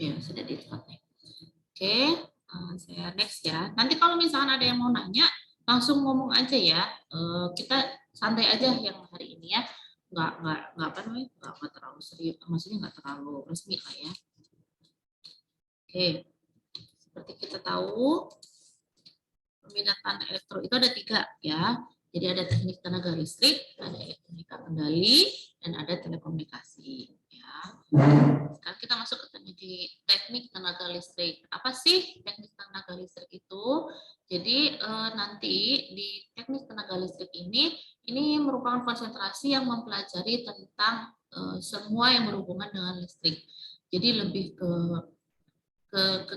Ya, sudah di-record nih. Oke, saya next ya. Nanti kalau misalkan ada yang mau nanya, langsung ngomong aja ya. Kita santai aja yang hari ini ya. Nggak apa namanya, nggak terlalu serius, maksudnya nggak terlalu resmi lah ya. Oke, seperti kita tahu, peminatan elektro itu ada 3 ya. Jadi ada teknik tenaga listrik, ada elektronika kendali, dan ada telekomunikasi. Ya. Sekarang kita masuk ke teknik tenaga listrik. Apa sih teknik tenaga listrik itu? Jadi nanti di teknik tenaga listrik ini merupakan konsentrasi yang mempelajari tentang semua yang berhubungan dengan listrik. Jadi lebih ke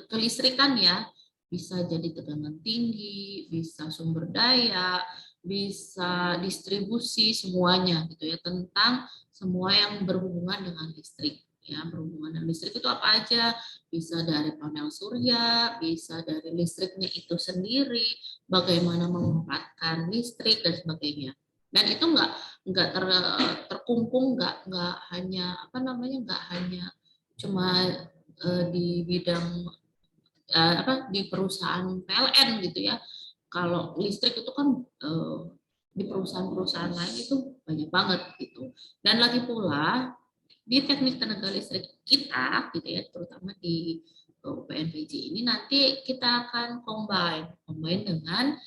kelistrikan ya, bisa jadi tegangan tinggi, bisa sumber daya, bisa distribusi semuanya gitu ya, tentang semua yang berhubungan dengan listrik. Ya, berhubungan dengan listrik itu apa aja? Bisa dari panel surya, bisa dari listriknya itu sendiri, bagaimana memanfaatkan listrik dan sebagainya. Dan itu nggak terkungkung, nggak hanya apa namanya, nggak hanya cuma di bidang di perusahaan PLN gitu ya. Kalau listrik itu kan di perusahaan-perusahaan lain itu banyak banget gitu. Dan lagi pula di teknik tenaga listrik kita gitu ya, terutama di UPNPJ ini nanti kita akan combine dengan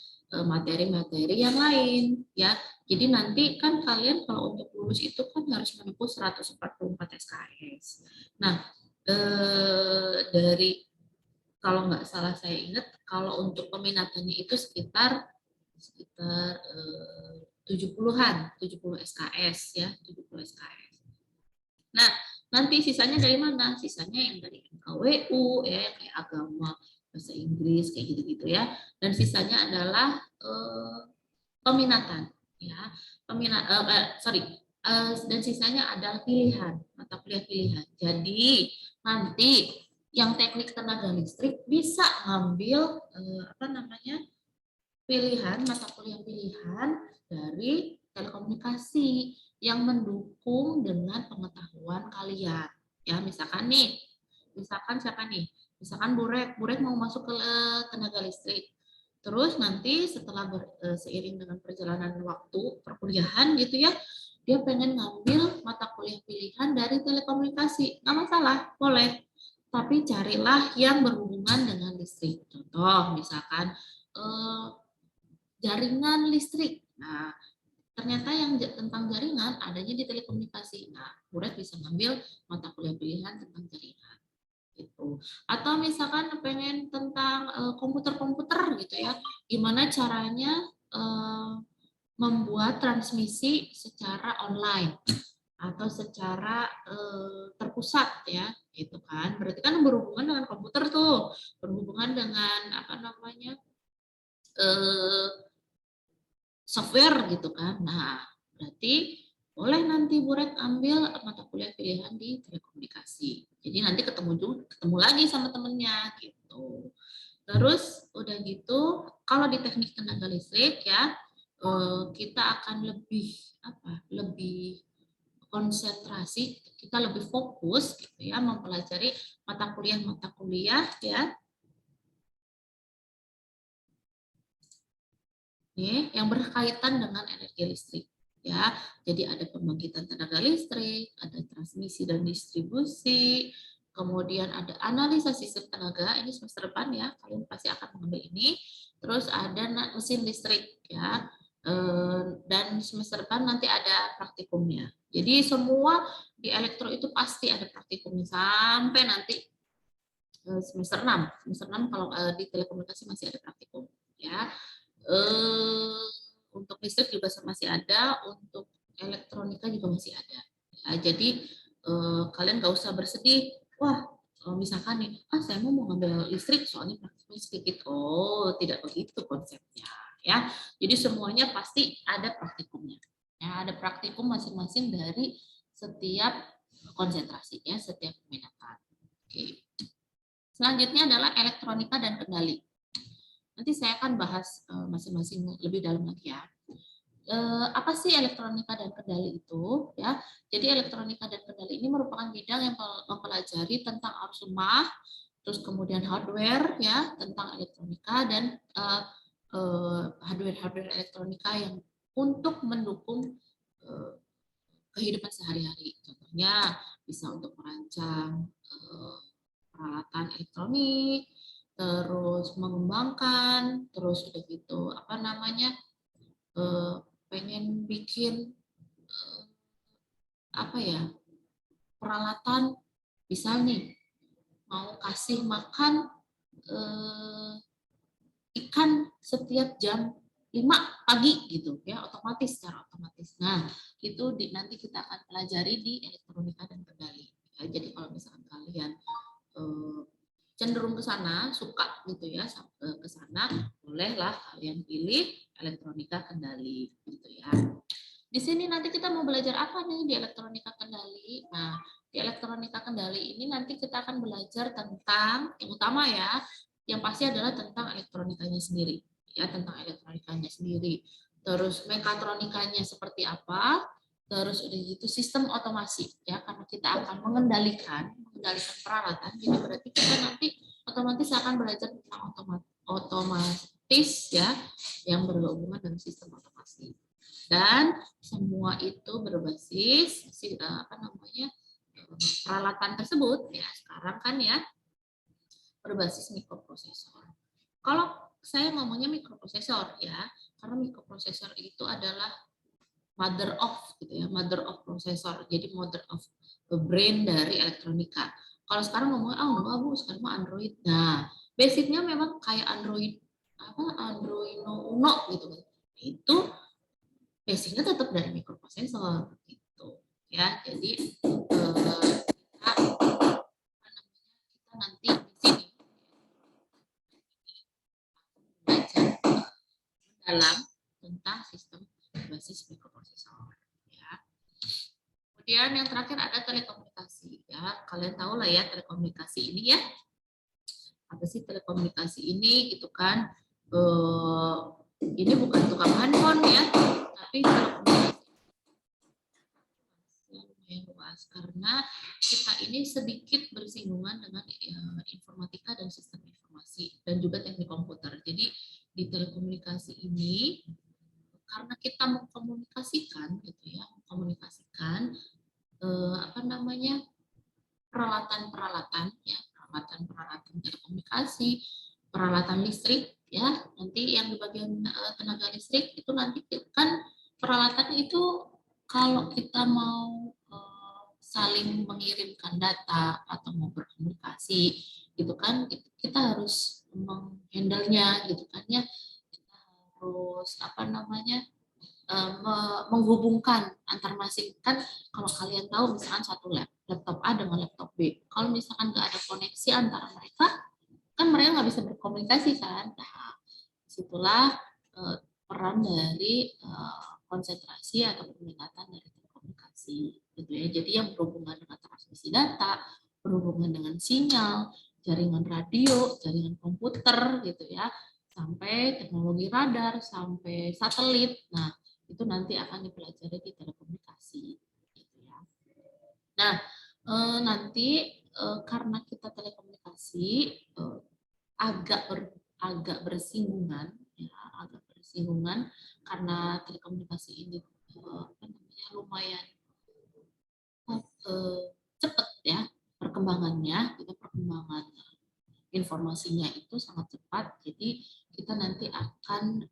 materi-materi yang lain ya. Jadi nanti kan kalian kalau untuk lulus itu kan harus menempuh 144 SKS. Nah, dari kalau nggak salah saya ingat, kalau untuk peminatannya itu sekitar 70-an, 70 SKS ya, 70 SKS. Nah, nanti sisanya dari mana? Sisanya yang dari MKWU ya, kayak agama, bahasa Inggris kayak gitu-gitu ya. Dan sisanya adalah peminatan ya. Dan sisanya adalah pilihan, mata kuliah pilihan. Jadi nanti yang teknik tenaga listrik bisa ngambil pilihan, mata kuliah pilihan dari telekomunikasi yang mendukung dengan pengetahuan kalian. Ya, misalkan siapa nih? Misalkan Burek mau masuk ke tenaga listrik. Terus nanti setelah seiring dengan perjalanan waktu perkuliahan gitu ya, dia pengen ngambil mata kuliah pilihan dari telekomunikasi. Nggak masalah, boleh. Tapi carilah yang berhubungan dengan listrik. Contoh, misalkan jaringan listrik. Nah, ternyata yang tentang jaringan adanya di telekomunikasi. Nah, murid bisa ngambil mata kuliah pilihan tentang jaringan. Gitu. Atau misalkan pengen tentang komputer-komputer gitu ya, gimana caranya membuat transmisi secara online atau secara terpusat ya, gitu kan. Berarti kan berhubungan dengan komputer tuh, berhubungan dengan apa namanya software gitu kan. Nah, berarti boleh nanti Burek ambil mata kuliah pilihan di telekomunikasi. Jadi nanti ketemu lagi sama temennya gitu. Terus udah gitu, kalau di teknik tenaga listrik ya kita akan lebih konsentrasi, kita lebih fokus gitu ya mempelajari mata kuliah ya yang berkaitan dengan energi listrik ya. Jadi ada pembangkitan tenaga listrik, ada transmisi dan distribusi, kemudian ada analisa sistem tenaga, ini semester depan ya, kalian pasti akan mengambil ini. Terus ada mesin listrik ya. Dan semester depan nanti ada praktikumnya. Jadi semua di elektro itu pasti ada praktikumnya sampai nanti semester 6. Semester 6 kalau di telekomunikasi masih ada praktikum ya. Untuk listrik juga masih ada, untuk elektronika juga masih ada. Ya, jadi kalian nggak usah bersedih, wah misalkan nih, saya mau ngambil listrik soalnya praktiknya sedikit. Oh, tidak begitu konsepnya ya. Jadi semuanya pasti ada praktikumnya. Ya, ada praktikum masing-masing dari setiap konsentrasi ya, setiap peminatan. Oke. Selanjutnya adalah elektronika dan kendali. Nanti saya akan bahas masing-masing lebih dalam lagi ya. apa sih elektronika dan kendali itu? Ya, jadi elektronika dan kendali ini merupakan bidang yang mempelajari tentang arus lemah, terus kemudian hardware ya tentang elektronika dan hardware elektronika yang untuk mendukung kehidupan sehari-hari. Contohnya bisa untuk merancang peralatan elektronik, terus mengembangkan, terus udah gitu apa namanya pengen bikin apa ya peralatan, misal nih mau kasih makan ikan setiap jam 5 pagi gitu ya, otomatis secara otomatis. Nah, itu nanti kita akan pelajari di elektronika dan kendali. Ya, jadi kalau misalkan kalian cenderung ke sana, suka gitu ya ke sana, bolehlah kalian pilih elektronika kendali gitu ya. Di sini nanti kita mau belajar apa nih di elektronika kendali? Nah, di elektronika kendali ini nanti kita akan belajar tentang yang utama ya, yang pasti adalah tentang elektronikanya sendiri, ya tentang elektronikanya sendiri. Terus mekatronikanya seperti apa? Terus udah gitu sistem otomasi ya, karena kita akan mengendalikan peralatan, jadi berarti kita nanti otomatis akan belajar tentang otomatis ya, yang berhubungan dengan sistem otomasi. Dan semua itu berbasis apa namanya peralatan tersebut ya sekarang kan ya berbasis mikroprosesor. Kalau saya ngomongnya mikroprosesor ya, karena mikroprosesor itu adalah mother of gitu ya, mother of processor. Jadi mother of the brain dari elektronika. Kalau sekarang ngomongnya enggak Bu, sekarang mah Android. Nah, basicnya memang kayak Android Android Uno gitu kan. Itu basicnya tetap dari mikroprosesor gitu ya. Jadi kita nanti di sini belajar dalam tentang sistem berbasis mikroprosesor ya. Kemudian yang terakhir ada telekomunikasi ya. Kalian tahu lah ya telekomunikasi ini ya. Apa sih telekomunikasi ini gitu kan? Ini bukan tukang handphone ya, tapi telekomunikasi lumayan luas karena kita ini sedikit bersinggungan dengan informatika dan sistem informasi dan juga teknik komputer. Jadi di telekomunikasi ini karena kita mengkomunikasikan gitu ya, mengkomunikasikan apa namanya peralatan-peralatan ya, peralatan-peralatan telekomunikasi, peralatan listrik ya, nanti yang di bagian tenaga listrik itu nanti kan peralatan itu kalau kita mau saling mengirimkan data atau mau berkomunikasi gitu kan kita harus menghandle-nya gitu kan ya, kita harus apa namanya menghubungkan antar masing kan. Kalau kalian tahu misalkan satu laptop A dengan laptop B, kalau misalkan nggak ada koneksi antara mereka kan mereka nggak bisa berkomunikasi kan. Nah, disitulah peran dari konsentrasi atau peminatan dari telekomunikasi gitu ya. Jadi yang berhubungan dengan transmisi data, berhubungan dengan sinyal, jaringan radio, jaringan komputer gitu ya, sampai teknologi radar, sampai satelit. Nah, itu nanti akan dipelajari di telekomunikasi gitu ya. Nah, nanti karena kita telekomunikasi agak bersinggungan ya, agak bersinggungan karena telekomunikasi ini apa namanya lumayan cepat ya perkembangannya, kita perkembangan informasinya itu sangat cepat, jadi kita nanti akan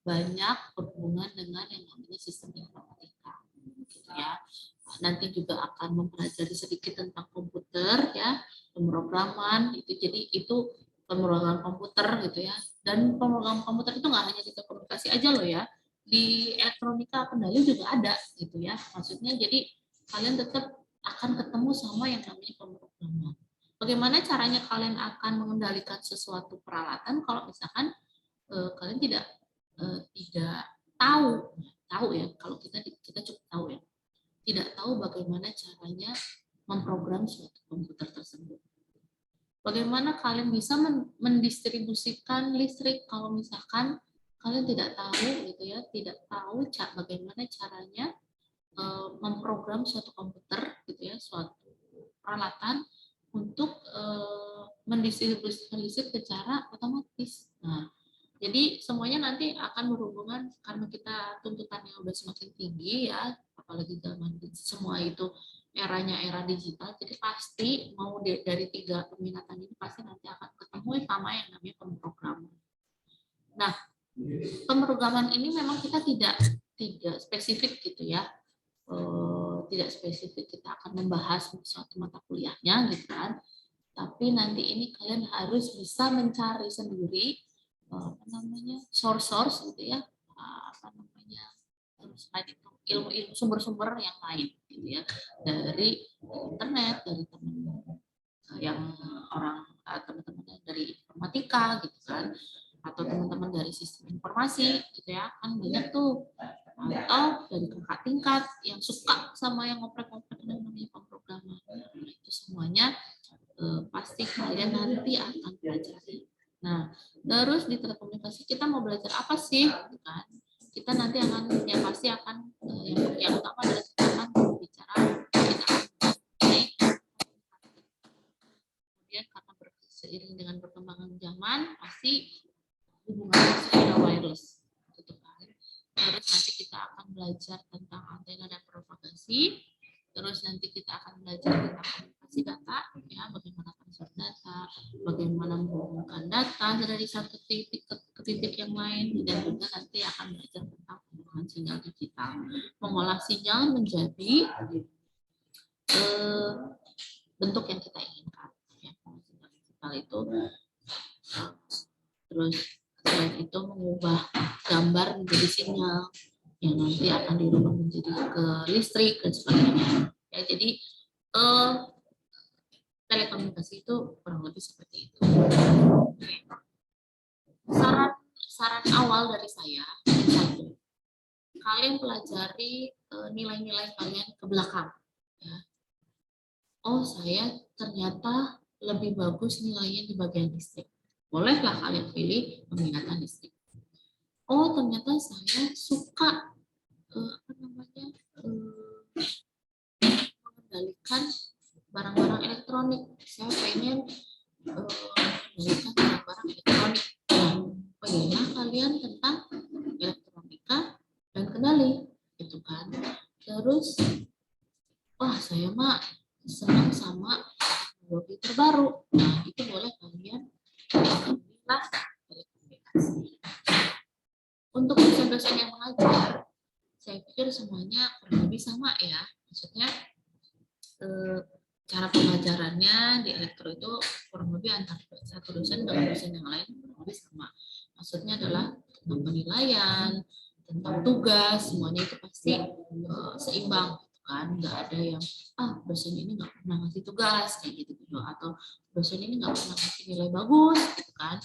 banyak berhubungan dengan yang namanya sistem informatika gitu ya. Nanti juga akan mempelajari sedikit tentang komputer ya, pemrograman itu, jadi itu pemrograman komputer gitu ya. Dan pemrograman komputer itu nggak hanya di komunikasi aja loh ya, di elektronika kendali juga ada gitu ya. Maksudnya jadi kalian tetap akan ketemu sama yang namanya pemrograman. Bagaimana caranya kalian akan mengendalikan sesuatu peralatan kalau misalkan kalian tidak tahu ya, kalau kita cukup tahu ya, tidak tahu bagaimana caranya memprogram suatu komputer tersebut. Bagaimana kalian bisa mendistribusikan listrik kalau misalkan kalian tidak tahu gitu ya, tidak tahu bagaimana caranya memprogram suatu komputer gitu ya, suatu peralatan untuk mendistribusikan listrik secara otomatis. Nah, jadi semuanya nanti akan berhubungan karena kita tuntutannya udah semakin tinggi ya, apalagi zaman semua itu eranya era digital, jadi pasti mau dari 3 peminatan ini pasti nanti akan ketemu sama yang namanya pemrograman. Nah, pemrograman ini memang kita tidak spesifik gitu ya, tidak spesifik kita akan membahas suatu mata kuliahnya gitu kan, tapi nanti ini kalian harus bisa mencari sendiri apa namanya source gitu ya, apa namanya, terus itu ilmu-ilmu sumber-sumber yang lain gitu ya, dari internet, dari teman yang orang teman-teman dari informatika gitu kan, atau teman-teman dari sistem informasi gitu ya, kan banyak tuh, atau dari kakak tingkat yang suka sama yang ngoprek-ngoprek yang namanya pemrograman. Itu semuanya pasti kalian nanti akan pelajari. Nah, terus di telekomunikasi kita mau belajar apa sih? Kan? Kita nanti akan yang pasti akan yang utama adalah kita akan berbicara kemudian karena seiring dengan perkembangan zaman pasti hubungannya sudah wireless gitu kan. Terus nanti kita akan belajar tentang antena dan propagasi. Terus nanti kita akan belajar tentang komunikasi data, ya, bagaimana transfer data, bagaimana menghubungkan data dari satu titik ke titik yang lain, dan juga nanti akan belajar tentang penggunaan sinyal digital, mengolah sinyal menjadi bentuk yang kita inginkan. Ya, sinyal digital itu terus selain itu mengubah gambar menjadi sinyal yang nanti akan dirubah menjadi ke listrik dan sebagainya. Ya, jadi telekomunikasi itu kurang lebih seperti itu. Saran awal dari saya, kalian pelajari nilai-nilai kalian ke belakang. Ya. Oh, saya ternyata lebih bagus nilainya di bagian listrik. Bolehlah kalian pilih peminatan listrik. Oh, ternyata saya suka mengendalikan barang-barang elektronik. Saya pengen mengendalikan barang-barang elektronik. Nah, kalian tentang elektronika dan kendali, gitu kan. Terus, wah saya mah senang sama teknologi terbaru. Nah, itu boleh kalian pilih telekomunikasi. Untuk dosen-dosen yang mengajar, saya pikir semuanya kurang lebih sama ya. Maksudnya cara pengajarannya di elektro itu kurang lebih antara satu dosen dengan dosen yang lain kurang lebih sama. Maksudnya adalah tentang penilaian, tentang tugas, semuanya itu pasti seimbang kan. Nggak ada yang dosen ini nggak pernah ngasih tugas kayak gitu, atau dosen ini nggak pernah ngasih nilai bagus gitu kan.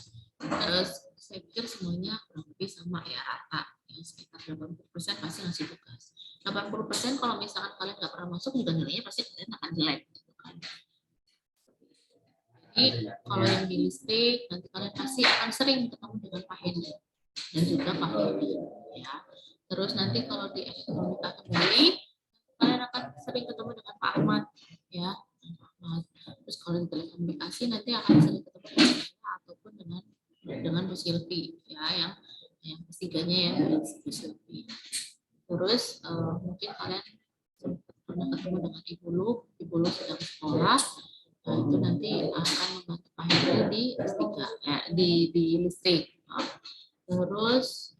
Saya pikir semuanya kurang lebih sama ya, rata. Yang sekitar 80% pasti ngasih tugas. 80% kalau misalkan kalian nggak pernah masuk juga nilainya pasti kalian akan jelek gitu kan. Jadi kalau yang di listrik nanti kalian pasti akan sering ketemu dengan Pak Hendy dan juga Pak Hendy ya. Terus nanti kalau di elektronika kembali kalian akan sering ketemu dengan Pak Ahmad ya. Terus kalau di telekomunikasi nanti akan sering ketemu dengan saya ataupun dengan Bu Silvi ya, yang ketiganya ya Bu Silvi. Terus mungkin kalian pernah ketemu dengan Ibu Lu sedang sekolah, nah, itu nanti akan membantu Pak Hendri di S3 ya, di listrik. Terus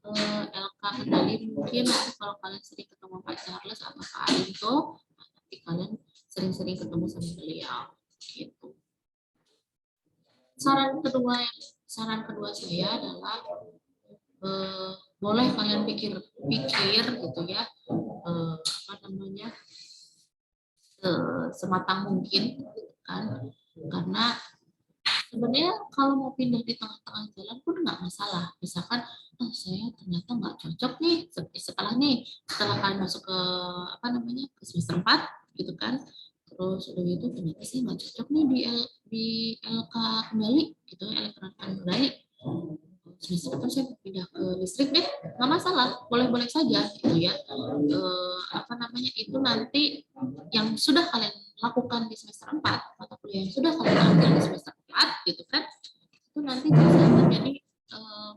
LK kendali mungkin nanti kalau kalian sering ketemu Pak Charles atau Pak Arinto, nanti kalian sering-sering ketemu sama beliau gitu. Saran kedua saya adalah boleh kalian pikir gitu ya, apa namanya, sematang mungkin kan, karena sebenarnya kalau mau pindah di tengah-tengah jalan pun nggak masalah. Misalkan saya ternyata nggak cocok nih setelah kalian masuk ke apa namanya ke semester 4 gitu kan, terus udah gitu ternyata sih nggak cocok nih di LK kembali gitu, elektronika kembali. semester depan saya pindah ke listrik deh, nggak masalah, boleh-boleh saja gitu ya. Apa namanya itu nanti yang sudah kalian lakukan di semester 4, mata kuliah yang sudah kalian ambil di semester 4 gitu kan, itu nanti bisa menjadi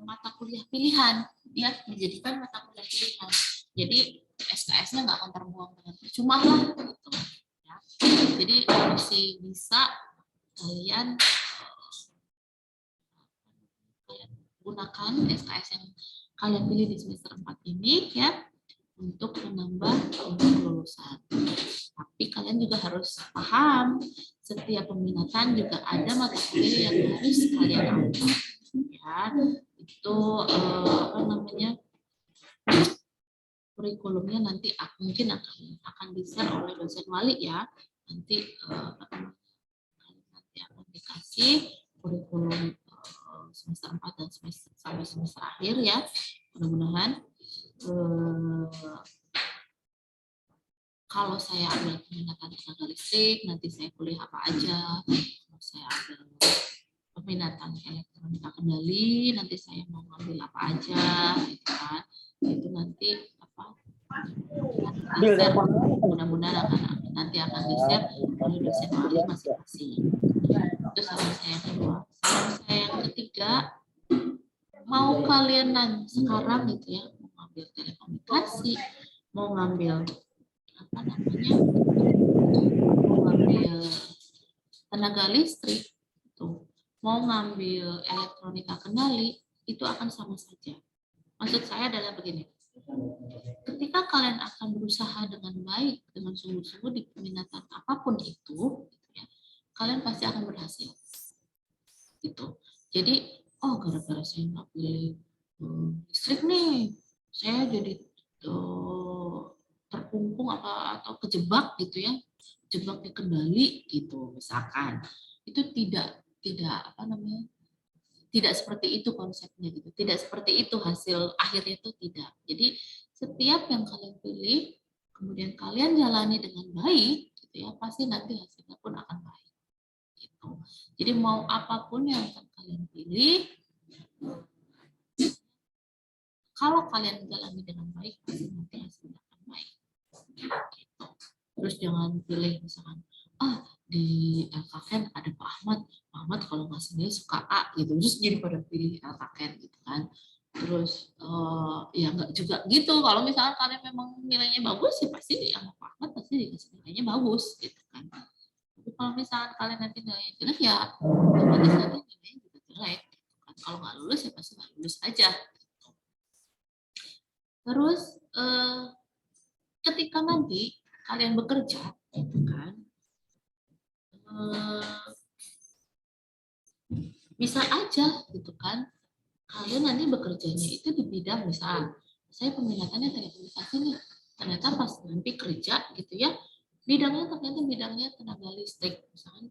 mata kuliah pilihan, ya dijadikan mata kuliah pilihan. Jadi SKS-nya nggak akan terbuang dengan percuma lah gitu. Ya. Jadi masih bisa kalian gunakan SKS yang kalian pilih di semester 4 ini ya untuk menambah kelulusan. Tapi kalian juga harus paham setiap peminatan juga ada mata kuliah yang harus kalian ambil. Ya, itu apa namanya? Kurikulumnya nanti mungkin akan di-share oleh dosen wali ya. Nanti nanti akan dikasih kurikulum semester 4 dan sampai semester akhir ya. Mudah-mudahan kalau saya ambil peminatan tenaga listrik, nanti saya kuliah apa aja. Kalau saya ambil peminatan elektronika kendali, nanti saya mau ngambil apa aja, gitu kan. Itu nanti apa? Mudah-mudahan nanti akan di-share oleh dosen wali masing-masing. Itu saran saya yang kedua. Saran saya yang ketiga, mau kalian sekarang gitu ya, mau ngambil telekomunikasi, mau ngambil apa namanya, mau ngambil tenaga listrik, tuh, mau ngambil elektronika kendali, itu akan sama saja. Maksud saya adalah begini, ketika kalian akan berusaha dengan baik, dengan sungguh-sungguh di peminatan apapun itu, gitu ya, kalian pasti akan berhasil. Gitu. Jadi, oh gara-gara saya nggak pilih listrik nih, saya jadi terkungkung atau kejebak gitu ya, jebak di kendali gitu misalkan. Itu tidak apa namanya? Tidak seperti itu konsepnya gitu. Tidak seperti itu hasil akhirnya itu tidak. Jadi setiap yang kalian pilih kemudian kalian jalani dengan baik gitu ya, pasti nanti hasilnya pun akan baik. Gitu. Jadi mau apapun yang akan kalian pilih, kalau kalian jalani dengan baik, pasti nanti hasilnya akan baik. Gitu. Terus jangan pilih misalkan, di LKN ada Pak Ahmad kalau nggak nilai suka A gitu, terus jadi pada pilih LKN gitu kan. Terus ya nggak juga gitu, kalau misalkan kalian memang nilainya bagus ya pasti sama Pak Ahmad pasti dikasih nilainya bagus gitu kan. Tapi kalau misalkan kalian nanti nilainya jelek ya otomatis nanti nilainya juga jelek gitu kan. Kalau nggak lulus ya pasti nggak lulus aja gitu. Terus ketika nanti kalian bekerja gitu kan, bisa aja gitu kan, kalian nanti bekerjanya itu di bidang, misal saya peminatannya telekomunikasi nih, ternyata pas nanti kerja gitu ya, ternyata bidangnya tenaga listrik, misalkan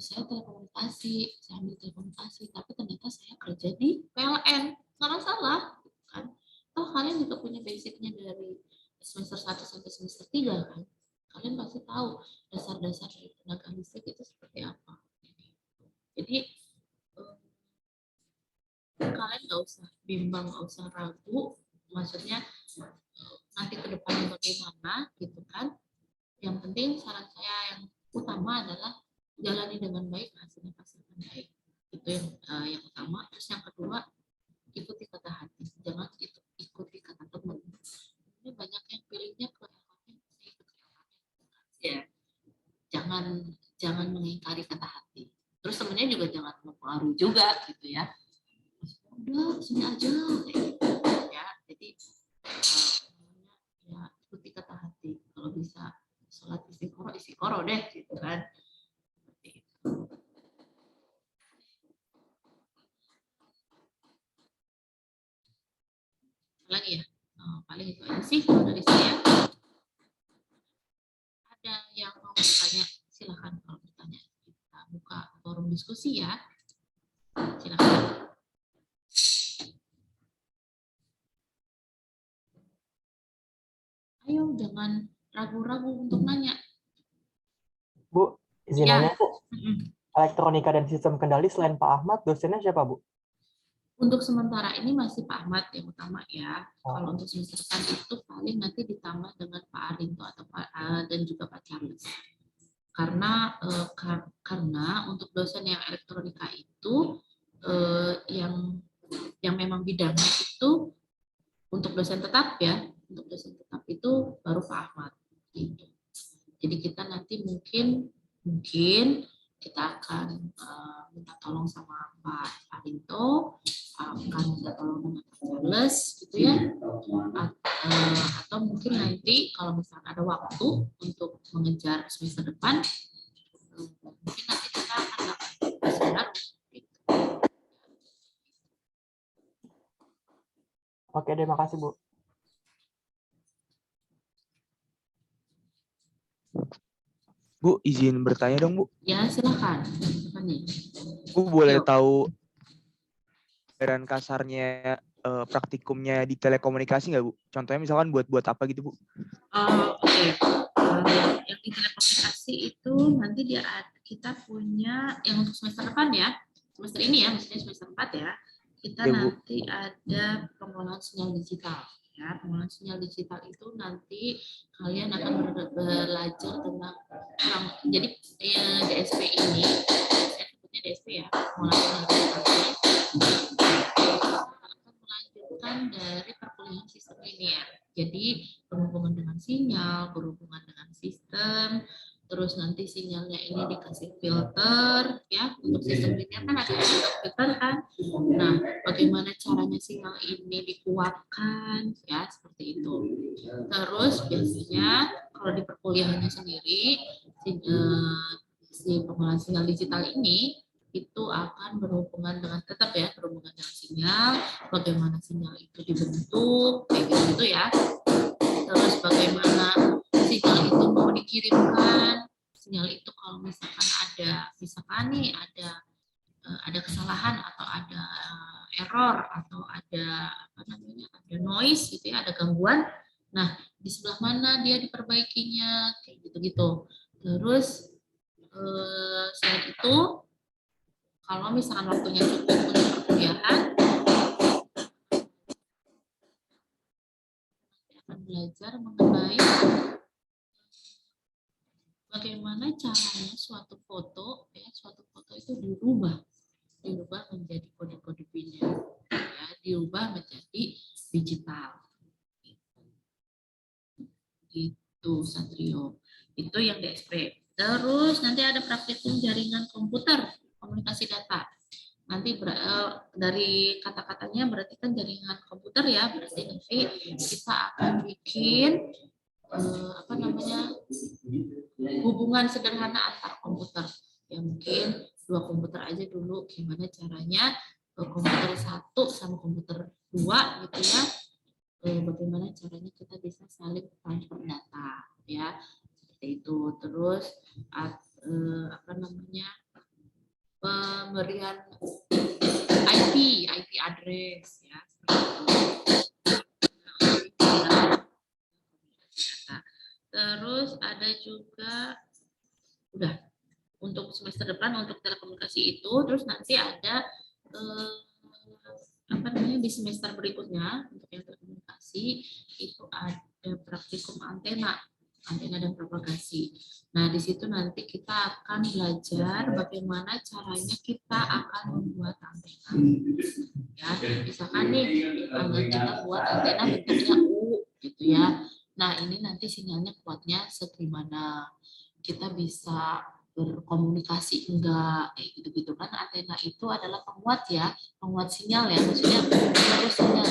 saya telekomunikasi, saya ambil telekomunikasi, tapi ternyata saya kerja di PLN, nggak masalah kan. Toh kalian juga punya basicnya dari semester 1 sampai semester 3 kan, kalian pasti tahu dasar-dasar dari tenaga listrik itu seperti apa. Jadi kalian nggak usah bimbang, nggak usah ragu, maksudnya nanti ke depannya bagaimana gitu kan. Yang penting saran saya yang utama adalah jalani dengan baik, hasilnya pasti akan baik. Itu yang utama. Terus yang kedua, ikuti kata hati, jangan ikuti kata teman. Ini banyak yang pilihnya ke ya, jangan mengingkari kata hati. Terus temennya juga jangan mempengaruhi juga gitu ya. Udah sini aja ya, jadi ya ikuti kata hati, kalau bisa sholat istiqoroh deh gitu kan. Lagi ya, paling itu aja sih dari saya. Ada yang mau bertanya silahkan, kalau bertanya kita buka forum diskusi ya, silahkan. Ayo jangan ragu-ragu untuk nanya. Bu, izin nanya Bu, elektronika dan sistem kendali selain Pak Ahmad, dosennya siapa Bu? Untuk sementara ini masih Pak Ahmad yang utama ya. Kalau untuk semester depan itu paling nanti ditambah dengan Pak Arinto atau dan juga Pak Charles. Karena untuk dosen yang elektronika itu yang memang bidangnya itu untuk dosen tetap ya, untuk dosen tetap itu baru Pak Ahmad. Gitu. Jadi kita nanti mungkin kita akan minta tolong sama Pak Arinto, akan minta tolong dengan Pak Charles gitu ya, atau mungkin nanti kalau misalnya ada waktu untuk mengejar semester depan, mungkin nanti kita akan lakukan seminar. Gitu. Oke deh, makasih Bu. Bu, izin bertanya dong, Bu. Ya, silakan. Bu, boleh Yuk. tahu gambaran kasarnya praktikumnya di telekomunikasi nggak, Bu? Contohnya misalkan buat apa gitu, Bu? Oke. Yang di telekomunikasi itu nanti kita punya yang untuk semester depan ya, semester ini ya, maksudnya semester 4 ya, kita Ya, Bu. nanti ada pengelolaan sinyal digital. Ya, pengelolaan sinyal digital itu nanti kalian akan belajar tentang jadi DSP ini, saya sebutnya DSP ya, pengelolaan sinyal digital akan melanjutkan dari perkuliahan sistem linear. Jadi berhubungan dengan sinyal, berhubungan dengan sistem, terus nanti sinyalnya ini dikasih filter, ya untuk sistem linear kan ada filter kan. Nah, bagaimana caranya sinyal ini dikuatkan, ya seperti itu. Terus biasanya kalau di perkuliahannya sendiri, si pengelolaan sinyal digital ini itu akan berhubungan dengan tetap ya berhubungan dengan sinyal, bagaimana sinyal itu dibentuk kayak gitu ya. Terus bagaimana sinyal itu mau dikirimkan, sinyal itu kalau misalkan nih ada kesalahan atau ada error atau ada ada noise gitu ya, ada gangguan. Nah, di sebelah mana dia diperbaikinya kayak gitu-gitu. Terus selain itu kalau misalkan waktunya cukup untuk perkuliahan, akan belajar mengenai bagaimana caranya suatu foto itu dirubah menjadi kode-kode binary, ya, diubah menjadi digital. Gitu, Satrio. Itu yang DSP. Terus nanti ada praktikum jaringan komputer, komunikasi data. Nanti dari kata-katanya berarti kan jaringan komputer ya, berarti nanti kita akan bikin hubungan sederhana antar komputer. Ya mungkin 2 komputer aja dulu, gimana caranya komputer 1 sama komputer 2 gitu ya, bagaimana caranya kita bisa saling transfer data ya, seperti itu. Terus pemberian IP address ya, terus ada juga udah untuk semester depan untuk telekomunikasi itu. Terus nanti ada di semester berikutnya untuk yang telekomunikasi itu ada praktikum antena dan propagasi. Nah, di situ nanti kita akan belajar bagaimana caranya kita akan membuat antena. Ya, misalkan nih kita buat antena bentuknya U gitu ya. Nah, ini nanti sinyalnya kuatnya segimana. Kita bisa berkomunikasi enggak kayak gitu-gitu kan. Antena itu adalah penguat ya, penguat sinyal ya, maksudnya harus sinyal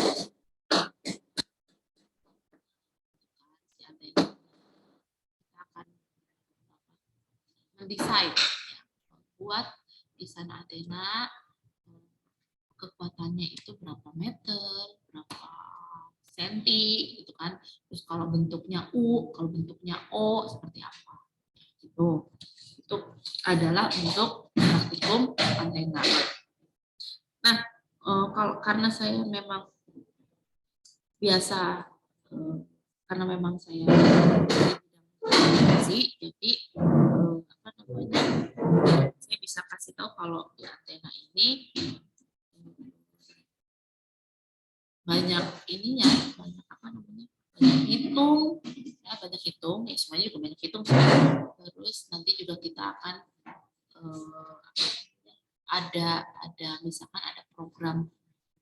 mendesain buat desain antena, kekuatannya itu berapa meter, berapa senti gitu kan. Terus kalau bentuknya U, kalau bentuknya O seperti apa. Gitu. Itu adalah untuk praktikum antena. Nah, karena saya memang biasa karena memang saya jadi saya bisa kasih tahu kalau di antena ini banyak ininya, banyak apa namanya, banyak hitung, ya banyak hitung, ya semuanya juga banyak hitung. Terus nanti juga kita akan ada misalkan ada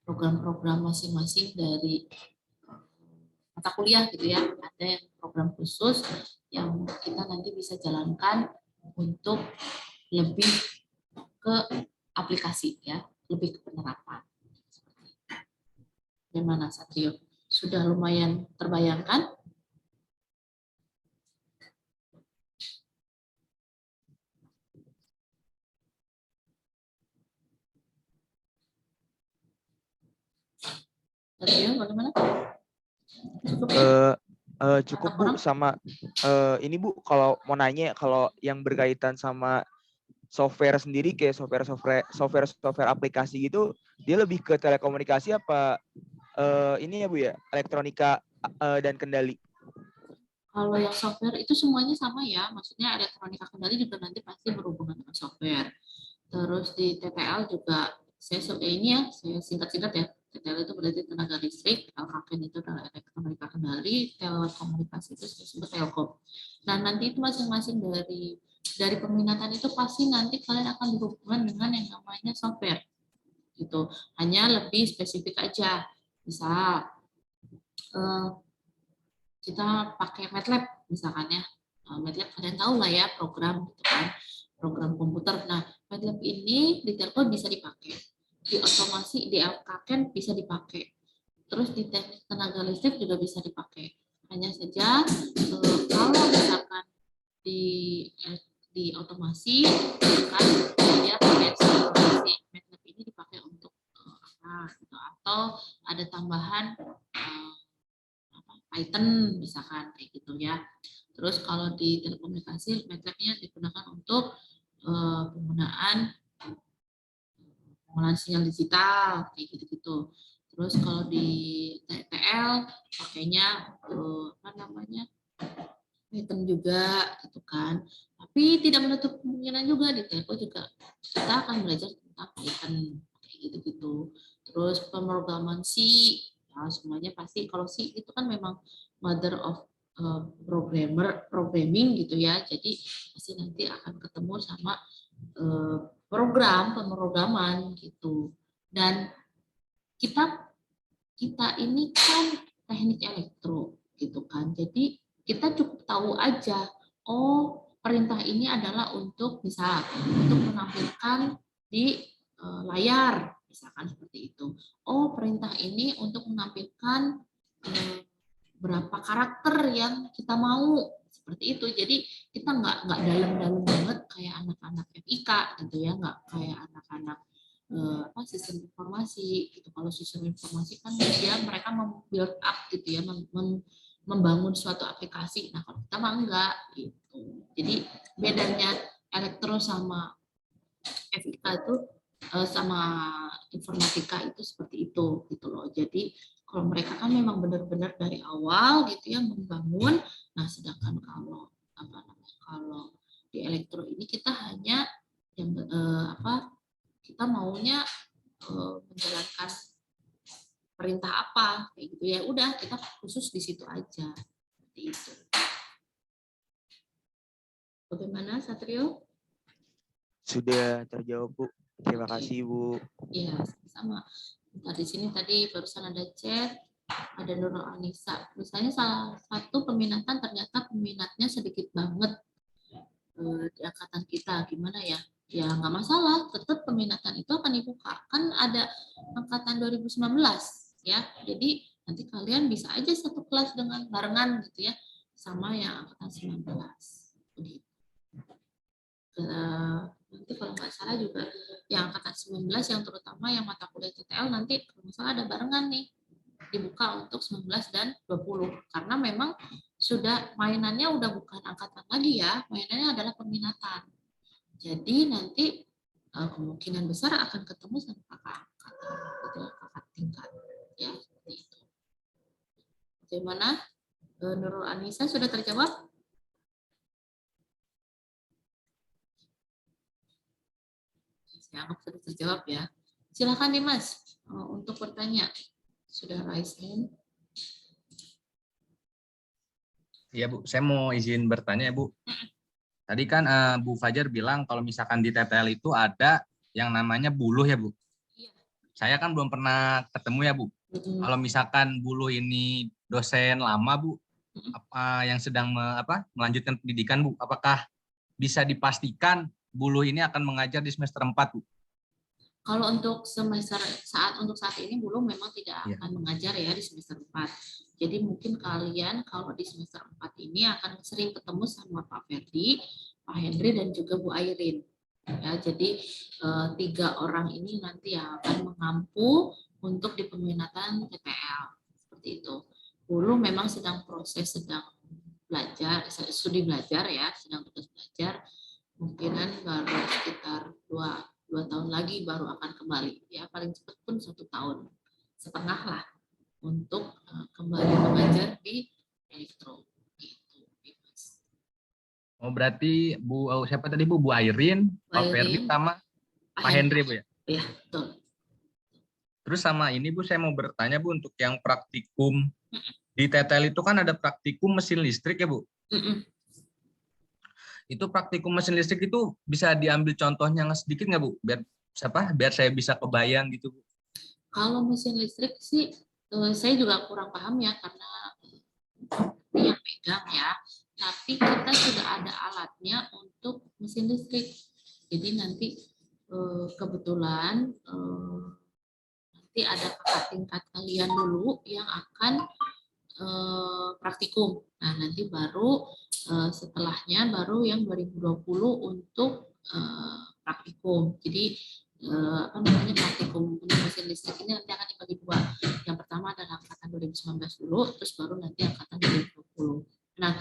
program-program masing-masing dari mata kuliah gitu ya, ada yang program khusus yang kita nanti bisa jalankan untuk lebih ke aplikasi ya, lebih ke penerapan. Gimana Satrio? Sudah lumayan terbayangkan? Satrio bagaimana? Cukup ya? Cukup Bu, sama ini Bu, kalau mau nanya, kalau yang berkaitan sama software sendiri kayak software aplikasi gitu, dia lebih ke telekomunikasi apa ini ya Bu ya, elektronika dan kendali? Kalau yang software itu semuanya sama ya, maksudnya elektronika kendali juga nanti pasti berhubungan dengan software. Terus di TPL juga saya singkat-singkat ya. TPL itu berarti tenaga listrik, LKN itu adalah elektronika kendali, telekomunikasi itu disebut telkom. Nah nanti itu masing-masing dari peminatan itu pasti nanti kalian akan berhubungan dengan yang namanya software gitu. Hanya lebih spesifik aja. Misal kita pakai MATLAB misalkan ya. MATLAB kalian tahu lah ya, program gitu kan, program komputer. Nah, MATLAB ini di Telkom bisa dipakai, di otomasi di LKN bisa dipakai, terus di teknik tenaga listrik juga bisa dipakai. Hanya saja kalau misalkan di otomasi kan dia pakai otomasi MATLAB ini dipakai untuk apa gitu, atau ada tambahan Python misalkan kayak gitu ya. Terus kalau di telekomunikasi MATLAB-nya digunakan untuk penggunaan pengolahan sinyal digital kayak gitu-gitu. Terus kalau di TPL pakainya apa namanya, Python juga gitu kan. Tapi tidak menutup kemungkinan juga di Telco juga kita akan belajar tentang Python kayak gitu-gitu. Terus pemrograman C, ya semuanya pasti kalau C itu kan memang mother of programming gitu ya. Jadi pasti nanti akan ketemu sama program pemrograman gitu. Dan kita kita ini kan teknik elektro gitu kan. Jadi kita cukup tahu aja, oh perintah ini adalah untuk misal untuk menampilkan di layar misalkan seperti itu. Oh perintah ini untuk menampilkan berapa karakter yang kita mau seperti itu. Jadi kita nggak dalam-dalam banget kayak anak-anak FIK gitu ya, nggak kayak anak-anak apa sistem informasi gitu. Kalau sistem informasi kan dia mereka membuild up gitu ya, membangun suatu aplikasi. Nah kalau kita mah enggak gitu. Jadi bedanya elektro sama FIK itu sama informatika itu seperti itu gitu loh. Jadi kalau mereka kan memang benar-benar dari awal gitu ya membangun. Nah sedangkan kalau apa namanya, kalau di elektro ini kita hanya yang apa, kita maunya menjalankan perintah apa kayak gitu ya, udah kita khusus di situ aja seperti itu. Bagaimana Satrio? Sudah terjawab Bu. Terima kasih Bu. Iya sama. Nah, di sini tadi barusan ada chat, ada Nurul Anissa. Misalnya salah satu peminatan ternyata peminatnya sedikit banget di angkatan kita, gimana ya? Ya nggak masalah, tetap peminatan itu akan dibuka. Kan ada angkatan 2019 ya. Jadi nanti kalian bisa aja satu kelas dengan barengan gitu ya sama yang angkatan 19. Begitu. Nanti kalau nggak salah juga yang angkatan 19 yang terutama yang mata kuliah TTL nanti kalau nggak salah ada barengan nih dibuka untuk 19 dan 20 karena memang sudah mainannya udah bukan angkatan lagi ya, mainannya adalah peminatan. Jadi nanti kemungkinan besar akan ketemu sama kakak angkatan gitu, kakak tingkat ya seperti itu. Bagaimana Nurul Anissa sudah terjawab? Saya anggap sudah terjawab ya. Silakan nih Mas untuk bertanya. sudah raise hand. Iya Bu, saya mau izin bertanya ya Bu. Tadi kan Bu Fajar bilang kalau misalkan di TTL itu ada yang namanya buluh ya Bu. Iya. Saya kan belum pernah ketemu ya Bu. Kalau misalkan buluh ini dosen lama Bu, yang sedang melanjutkan pendidikan Bu, apakah bisa dipastikan buluh ini akan mengajar di semester 4 Bu? Kalau untuk saat ini belum, memang tidak akan mengajar ya di semester 4. Jadi mungkin kalian kalau di semester 4 ini akan sering ketemu sama Pak Ferdi, Pak Hendri, dan juga Bu Airin. Ya, jadi 3 orang ini nanti yang akan mengampu untuk di peminatan TPL. Seperti itu. Belum memang sedang belajar, studi belajar ya, sedang tugas belajar. Mungkinan baru sekitar 2 tahun lagi baru akan kembali, ya paling cepat pun 1 tahun setengah lah untuk kembali mengajar di elektro. Gitu. Oh berarti siapa tadi Bu? Bu Airin, Pak Ferdi sama Pak Hendri Bu ya? Iya, betul. Terus sama ini Bu, saya mau bertanya Bu, untuk yang praktikum di TTL itu kan ada praktikum mesin listrik ya Bu? Itu praktikum mesin listrik itu bisa diambil contohnya sedikit nggak Bu? Biar saya bisa kebayang gitu Bu. Kalau mesin listrik sih saya juga kurang paham ya, karena ini yang pegang ya. Tapi kita sudah ada alatnya untuk mesin listrik. Jadi nanti kebetulan nanti ada kakak tingkat kalian dulu yang akan praktikum. Nah, nanti baru setelahnya baru yang 2020 untuk praktikum. Jadi praktikum untuk mesin listrik ini nanti akan dibagi 2. Yang pertama adalah angkatan 2019 dulu, terus baru nanti angkatan 2020. Nah,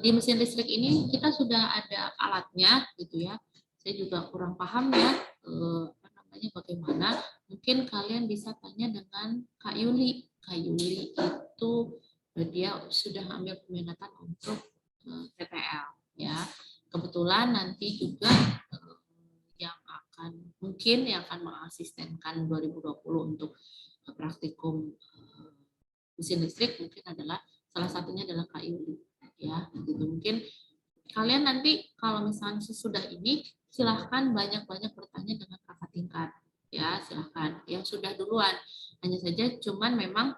di mesin listrik ini kita sudah ada alatnya gitu ya. Saya juga kurang paham ya bagaimana. Mungkin kalian bisa tanya dengan Kak Yuli. Kak Yuli itu dia sudah ambil peminatan untuk TPL ya. Kebetulan nanti juga yang akan mengasistenkan 2020 untuk praktikum mesin listrik mungkin adalah salah satunya adalah Kak Yuli ya. Gitu. Mungkin kalian nanti kalau misalnya sesudah ini silahkan banyak-banyak bertanya dengan kakak tingkat ya, silahkan yang sudah duluan. Hanya saja cuman memang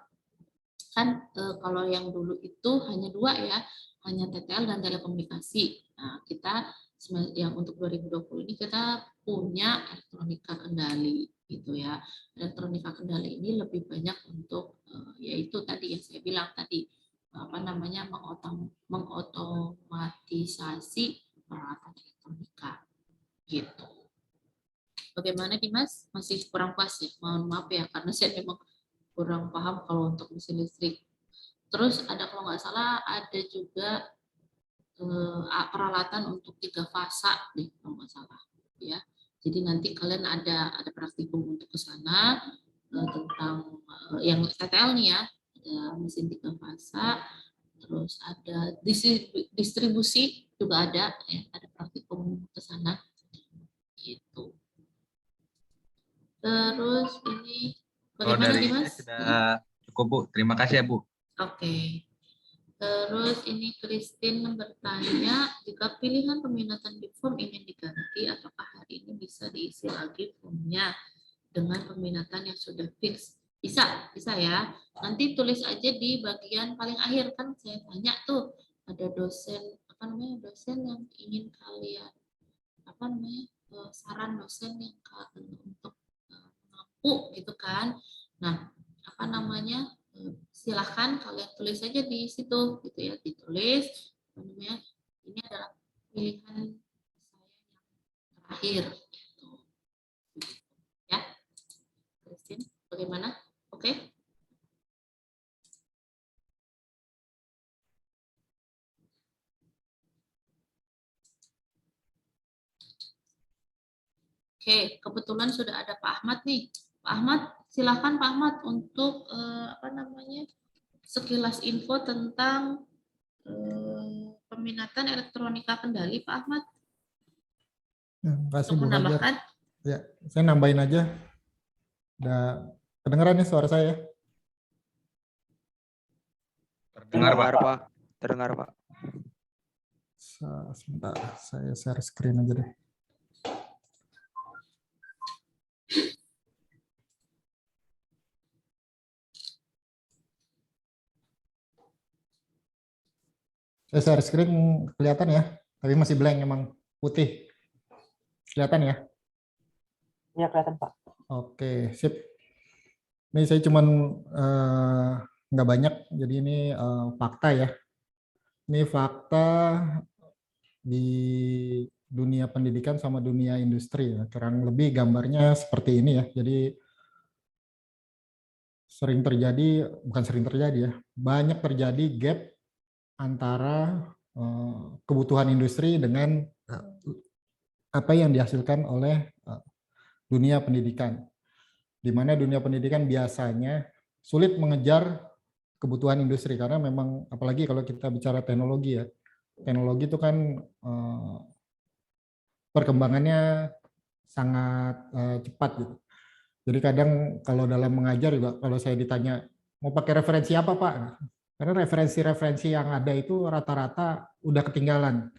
kan kalau yang dulu itu hanya 2 ya, hanya TTL dan telekomunikasi. Nah, kita yang untuk 2020 ini kita punya elektronika kendali gitu ya. Elektronika kendali ini lebih banyak untuk yaitu tadi yang saya bilang tadi mengotomatisasi peralatan elektronika gitu. Bagaimana Dimas? Masih kurang pas ya? Mohon maaf ya, karena saya memang kurang paham kalau untuk mesin listrik. Terus ada kalau nggak salah ada juga peralatan untuk 3 fasa deh kalau nggak salah ya. Jadi nanti kalian ada praktikum untuk ke sana tentang yang TTL nih ya, ada mesin 3 fasa, terus ada distribusi juga ada ya, ada praktikum ke sana gitu. Terus ini bagaimana Dimas? Sudah cukup Bu, terima kasih ya Bu. Oke. Terus ini Christine bertanya, jika pilihan peminatan di form ingin diganti, apakah hari ini bisa diisi lagi formnya dengan peminatan yang sudah fix? Bisa ya. Nanti tulis aja di bagian paling akhir, kan saya tanya tuh ada dosen dosen yang ingin kalian saran dosen yang untuk mengampu gitu kan. Nah, silahkan kalian tulis saja di situ gitu ya, ditulis ini adalah pilihan saya yang terakhir gitu. Ya, Christine, bagaimana? Oke. Oke, kebetulan sudah ada Pak Ahmad nih. Pak Ahmad, silakan Pak Ahmad untuk sekilas info tentang peminatan elektronika kendali, Pak Ahmad. Terima kasih Bu Fajar. Ya, saya nambahin aja. Udah kedengeran nih suara saya? Dengar, Pak. Pak. Terdengar, Pak. Sebentar, saya share screen aja deh. Saya share screen kelihatan ya, tapi masih blank emang putih. Kelihatan ya? Ya, kelihatan, Pak. Oke, sip. Ini saya cuman nggak banyak, jadi ini fakta ya. Ini fakta di dunia pendidikan sama dunia industri ya. Kurang lebih gambarnya seperti ini ya. Jadi sering terjadi, bukan sering terjadi ya, banyak terjadi gap antara kebutuhan industri dengan apa yang dihasilkan oleh dunia pendidikan. Di mana dunia pendidikan biasanya sulit mengejar kebutuhan industri karena memang apalagi kalau kita bicara teknologi ya. Teknologi itu kan perkembangannya sangat cepat gitu. Jadi kadang kalau dalam mengajar juga kalau saya ditanya mau pakai referensi apa Pak? Karena referensi-referensi yang ada itu rata-rata udah ketinggalan.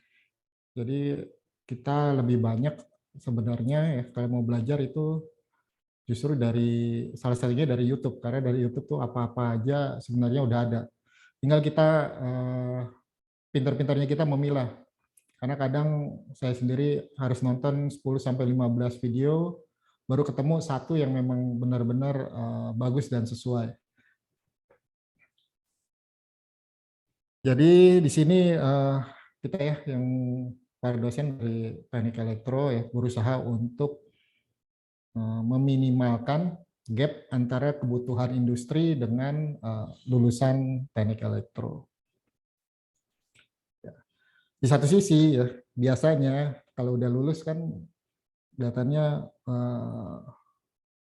Jadi kita lebih banyak sebenarnya ya kalau mau belajar itu justru dari salah satunya dari YouTube karena dari YouTube tuh apa-apa aja sebenarnya udah ada. Tinggal kita pintar-pintarnya kita memilah. Karena kadang saya sendiri harus nonton 10 sampai 15 video baru ketemu satu yang memang benar-benar bagus dan sesuai. Jadi di sini kita ya yang para dosen dari teknik elektro ya berusaha untuk meminimalkan gap antara kebutuhan industri dengan lulusan teknik elektro. Di satu sisi ya biasanya kalau udah lulus kan kelihatannya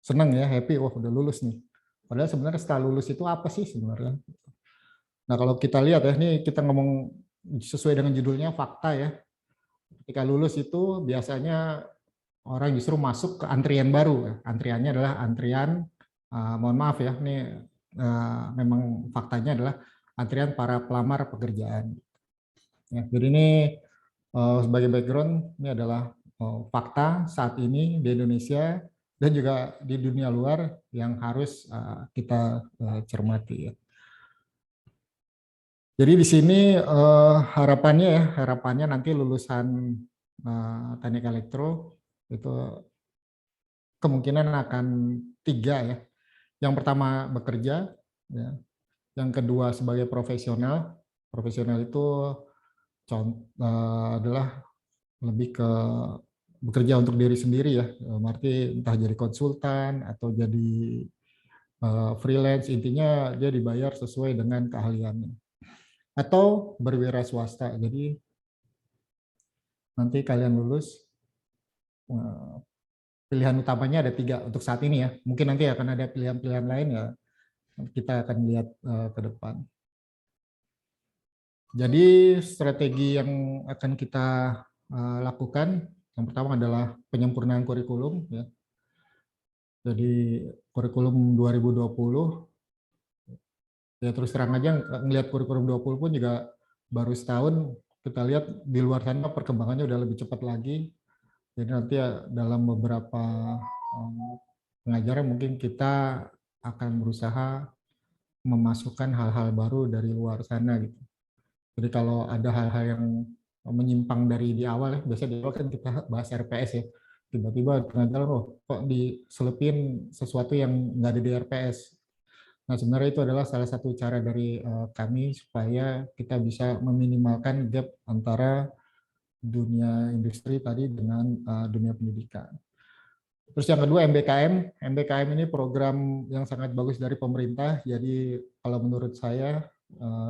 senang ya, happy, wah udah lulus nih. Padahal sebenarnya setelah lulus itu apa sih sebenarnya? Nah kalau kita lihat ya, ini kita ngomong sesuai dengan judulnya fakta ya. Ketika lulus itu biasanya orang justru masuk ke antrian baru. Antriannya adalah antrian, mohon maaf ya, ini memang faktanya adalah antrian para pelamar pekerjaan. Ya, jadi ini sebagai background, ini adalah fakta saat ini di Indonesia dan juga di dunia luar yang harus kita cermati. Ya. Jadi di sini harapannya nanti lulusan teknik elektro itu kemungkinan akan 3 ya. Yang pertama bekerja, ya. Yang kedua sebagai profesional. Profesional itu adalah lebih ke bekerja untuk diri sendiri ya, berarti entah jadi konsultan atau jadi freelance, intinya dia dibayar sesuai dengan keahliannya. Atau berwira swasta, jadi nanti kalian lulus, pilihan utamanya ada 3 untuk saat ini ya, mungkin nanti akan ada pilihan-pilihan lain ya, kita akan lihat ke depan. Jadi strategi yang akan kita lakukan, yang pertama adalah penyempurnaan kurikulum. Ya. Jadi kurikulum 2020, ya terus terang aja ngelihat kurikulum 20 pun juga baru setahun, kita lihat di luar sana perkembangannya udah lebih cepat lagi. Jadi nanti ya, dalam beberapa pengajaran mungkin kita akan berusaha memasukkan hal-hal baru dari luar sana gitu. Jadi kalau ada hal-hal yang menyimpang dari di awal ya, biasanya di awal kan kita bahas RPS ya, tiba-tiba tengah jalan kok diselipin sesuatu yang nggak ada di RPS. Nah sebenarnya itu adalah salah satu cara dari kami supaya kita bisa meminimalkan gap antara dunia industri tadi dengan dunia pendidikan. Terus yang kedua MBKM. MBKM ini program yang sangat bagus dari pemerintah. Jadi kalau menurut saya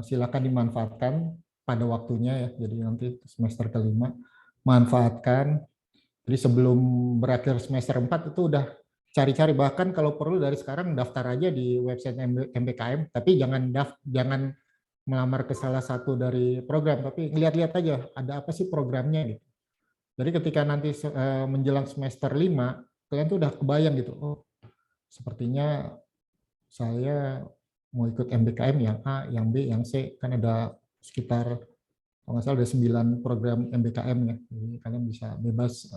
silakan dimanfaatkan pada waktunya ya. Jadi nanti semester kelima manfaatkan. Jadi sebelum berakhir semester 4 itu udah cari-cari, bahkan kalau perlu dari sekarang daftar aja di website MBKM, tapi jangan melamar ke salah satu dari program, tapi lihat-lihat aja ada apa sih programnya gitu. Jadi ketika nanti menjelang semester 5 kalian tuh udah kebayang gitu, oh sepertinya saya mau ikut MBKM yang A, yang B, yang C, kan ada sekitar kalau nggak salah ada 9 program MBKM ya. Jadi kalian bisa bebas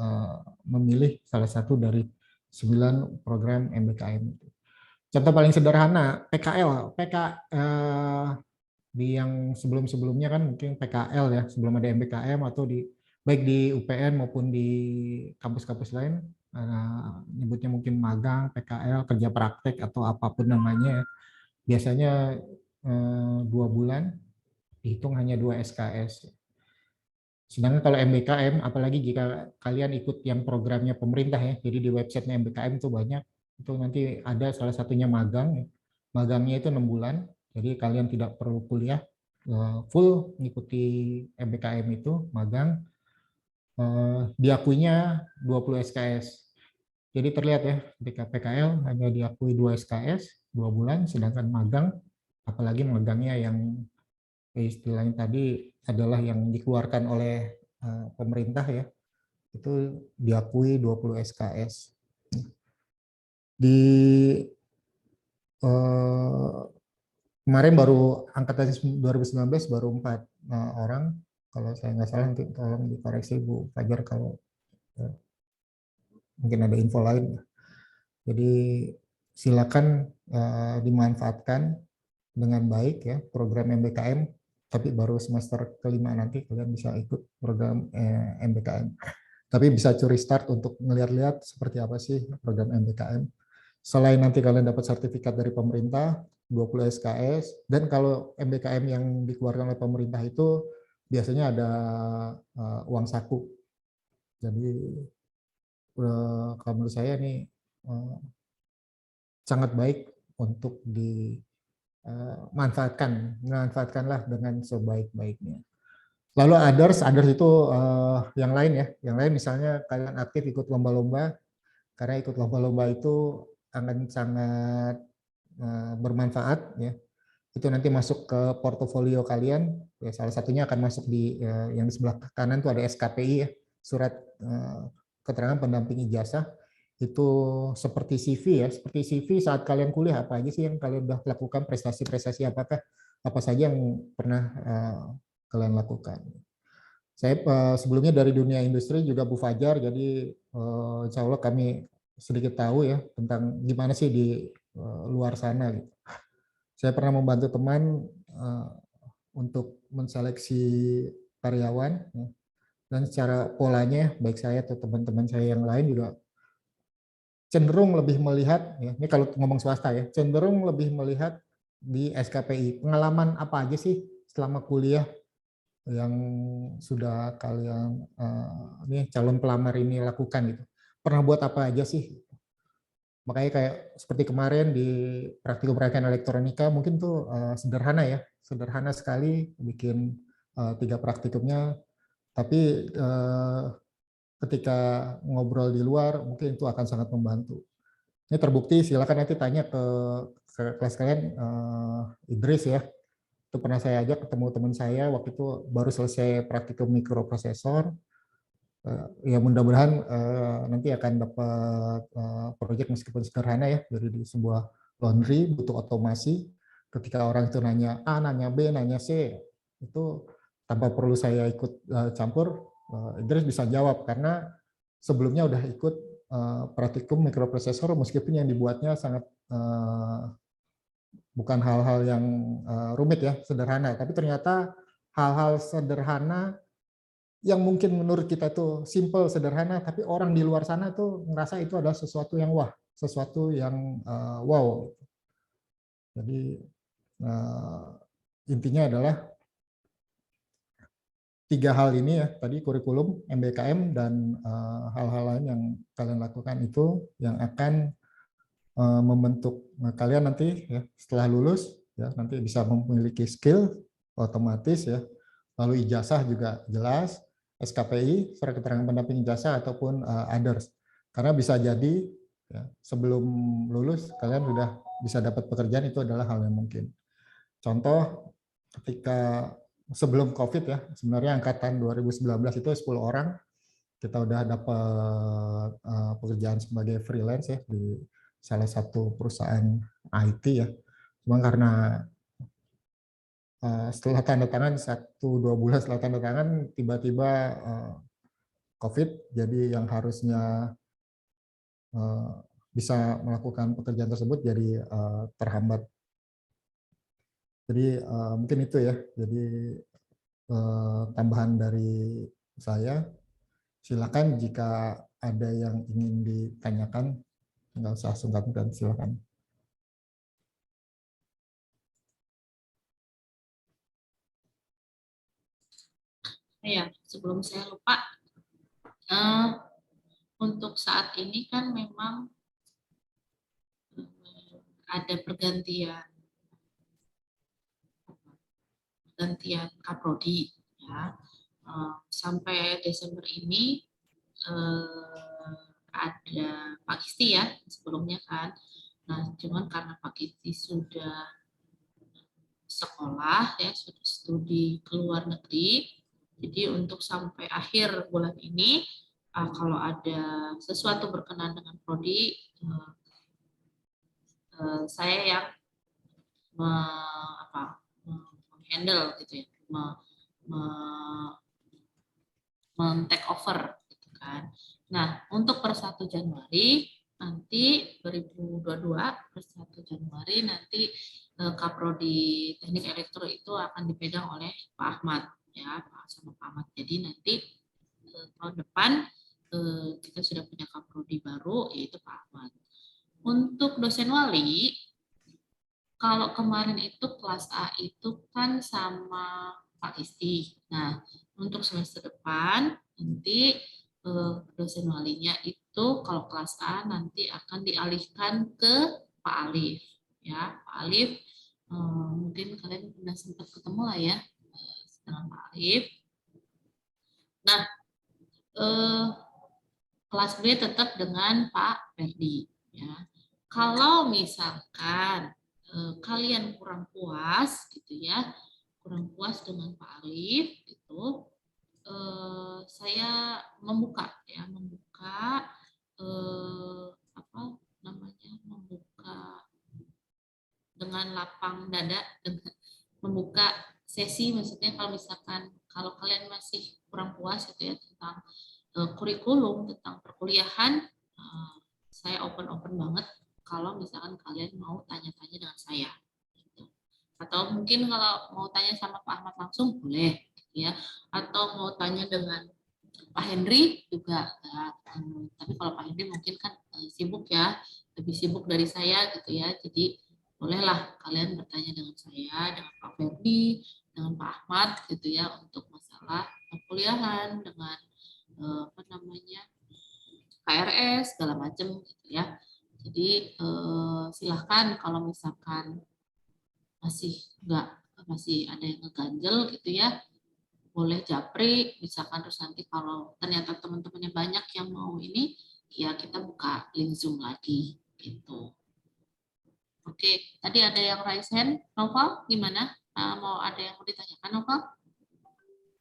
memilih salah satu dari 9 program MBKM. Contoh paling sederhana PKL, di yang sebelum-sebelumnya kan mungkin PKL ya, sebelum ada MBKM atau di baik di UPN maupun di kampus-kampus lain nyebutnya mungkin magang, PKL, kerja praktek atau apapun namanya. Biasanya 2 bulan dihitung hanya 2 SKS. Sedangkan kalau MBKM, apalagi jika kalian ikut yang programnya pemerintah ya, jadi di websitenya MBKM itu banyak, itu nanti ada salah satunya magang. Magangnya itu 6 bulan, jadi kalian tidak perlu kuliah, full mengikuti MBKM itu, magang, diakuinya 20 SKS. Jadi terlihat ya, ketika PKL hanya diakui 2 SKS, 2 bulan, sedangkan magang, apalagi magangnya yang istilahnya tadi adalah yang dikeluarkan oleh pemerintah ya, itu diakui 20 SKS. Di kemarin baru angkatan 2019 baru 4 orang, kalau saya nggak salah nanti tolong dikoreksi Bu Fajar kalau mungkin ada info lain. Jadi silakan dimanfaatkan dengan baik ya program MBKM, tapi baru semester kelima nanti kalian bisa ikut program MBKM. Tapi bisa curi start untuk ngeliat-liat seperti apa sih program MBKM. Selain nanti kalian dapat sertifikat dari pemerintah, 20 SKS, dan kalau MBKM yang dikeluarkan oleh pemerintah itu biasanya ada uang saku. Jadi kalau menurut saya nih sangat baik untuk manfaatkanlah dengan sebaik-baiknya. Lalu others itu yang lain ya, yang lain misalnya kalian aktif ikut lomba-lomba, karena ikut lomba-lomba itu akan sangat bermanfaat ya. Itu nanti masuk ke portofolio kalian, ya, salah satunya akan masuk di yang di sebelah kanan tuh ada SKPI ya, surat keterangan pendamping ijazah. Itu seperti CV ya, seperti CV saat kalian kuliah apa aja sih yang kalian sudah lakukan, prestasi-prestasi apa saja yang pernah kalian lakukan. Saya sebelumnya dari dunia industri juga Bu Fajar, jadi insya Allah kami sedikit tahu ya tentang gimana sih di luar sana gitu. Saya pernah membantu teman untuk menseleksi karyawan ya, dan secara polanya baik saya atau teman-teman saya yang lain juga cenderung lebih melihat, ya, ini kalau ngomong swasta ya, cenderung lebih melihat di SKPI. Pengalaman apa aja sih selama kuliah yang sudah kalian ini calon pelamar ini lakukan gitu? Pernah buat apa aja sih? Makanya kayak seperti kemarin di praktikum perakiraan elektronika mungkin tuh sederhana ya, sederhana sekali bikin 3 praktikumnya, tapi ketika ngobrol di luar mungkin itu akan sangat membantu. Ini terbukti, silakan nanti tanya ke kelas kalian, Idris ya, itu pernah saya ajak ketemu teman saya waktu itu baru selesai praktikum mikroprosesor. Ya mudah-mudahan nanti akan dapat proyek meskipun sederhana ya dari di sebuah laundry butuh otomasi. Ketika orang itu nanya A, nanya B, nanya C, itu tanpa perlu saya ikut campur, Idris bisa jawab karena sebelumnya udah ikut praktikum mikroprosesor meskipun yang dibuatnya sangat bukan hal-hal yang rumit ya, sederhana, tapi ternyata hal-hal sederhana yang mungkin menurut kita itu simple, sederhana, tapi orang di luar sana tuh ngerasa itu adalah sesuatu yang wah, sesuatu yang wow. Jadi intinya adalah 3 hal ini ya, tadi kurikulum, MBKM, dan hal-hal lain yang kalian lakukan itu yang akan membentuk kalian nanti ya setelah lulus ya nanti bisa memiliki skill otomatis ya. Lalu ijazah juga jelas, SKPI, surat keterangan pendamping ijazah ataupun others. Karena bisa jadi ya, sebelum lulus kalian sudah bisa dapat pekerjaan, itu adalah hal yang mungkin. Contoh ketika sebelum COVID ya, sebenarnya angkatan 2019 itu 10 orang kita udah dapat pekerjaan sebagai freelance ya di salah satu perusahaan IT ya. Cuma karena setelah tanda tangan 1-2 bulan setelah tanda tangan tiba-tiba COVID, jadi yang harusnya bisa melakukan pekerjaan tersebut jadi terhambat. Jadi mungkin itu ya. Jadi tambahan dari saya. Silakan jika ada yang ingin ditanyakan, nggak usah sungkan-sungkan, silakan. Ya, sebelum saya lupa, untuk saat ini kan memang ada pergantian kaprodi ya. Sampai Desember ini ada Pak Kisti ya sebelumnya kan. Nah, cuman karena Pak Kisti sudah sekolah ya, sudah studi ke luar negeri, jadi untuk sampai akhir bulan ini kalau ada sesuatu berkenaan dengan prodi, saya yang menghandle gitu ya, men-take over gitu kan. Nah, untuk per 1 Januari nanti 2022 per 1 Januari nanti Kaprodi Teknik Elektro itu akan dipegang oleh Pak Ahmad ya, sama Pak Ahmad. Jadi nanti tahun depan kita sudah punya Kaprodi baru yaitu Pak Ahmad. Untuk dosen wali, kalau kemarin itu kelas A itu kan sama Pak Kisti. Nah, untuk semester depan nanti dosen walinya itu kalau kelas A nanti akan dialihkan ke Pak Alif. Ya, Pak Alif mungkin kalian sudah sempat ketemu lah ya dengan Pak Alif. Nah, kelas B tetap dengan Pak Ferdi. Ya. Kalau misalkan kalian kurang puas gitu ya, kurang puas dengan Pak Alif gitu, saya membuka membuka dengan lapang dada, dengan membuka sesi, maksudnya kalau misalkan kalau kalian masih kurang puas gitu ya tentang kurikulum, tentang perkuliahan, saya open banget kalau misalkan kalian mau tanya-tanya dengan saya. Gitu. Atau mungkin kalau mau tanya sama Pak Ahmad langsung boleh, ya. Atau mau tanya dengan Pak Henry juga. Ya. Tapi kalau Pak Henry mungkin kan sibuk ya, lebih sibuk dari saya gitu ya. Jadi bolehlah kalian bertanya dengan saya, dengan Pak Ferdi, dengan Pak Ahmad gitu ya untuk masalah perkuliahan dengan KRS segala macam gitu ya. Jadi silahkan kalau misalkan masih ada yang ngeganjel gitu ya, boleh japri misalkan, terus nanti kalau ternyata teman-temannya banyak yang mau ini ya kita buka link Zoom lagi gitu. Oke, tadi ada yang raise hand. Noval gimana? Mau ada yang mau ditanyakan Noval?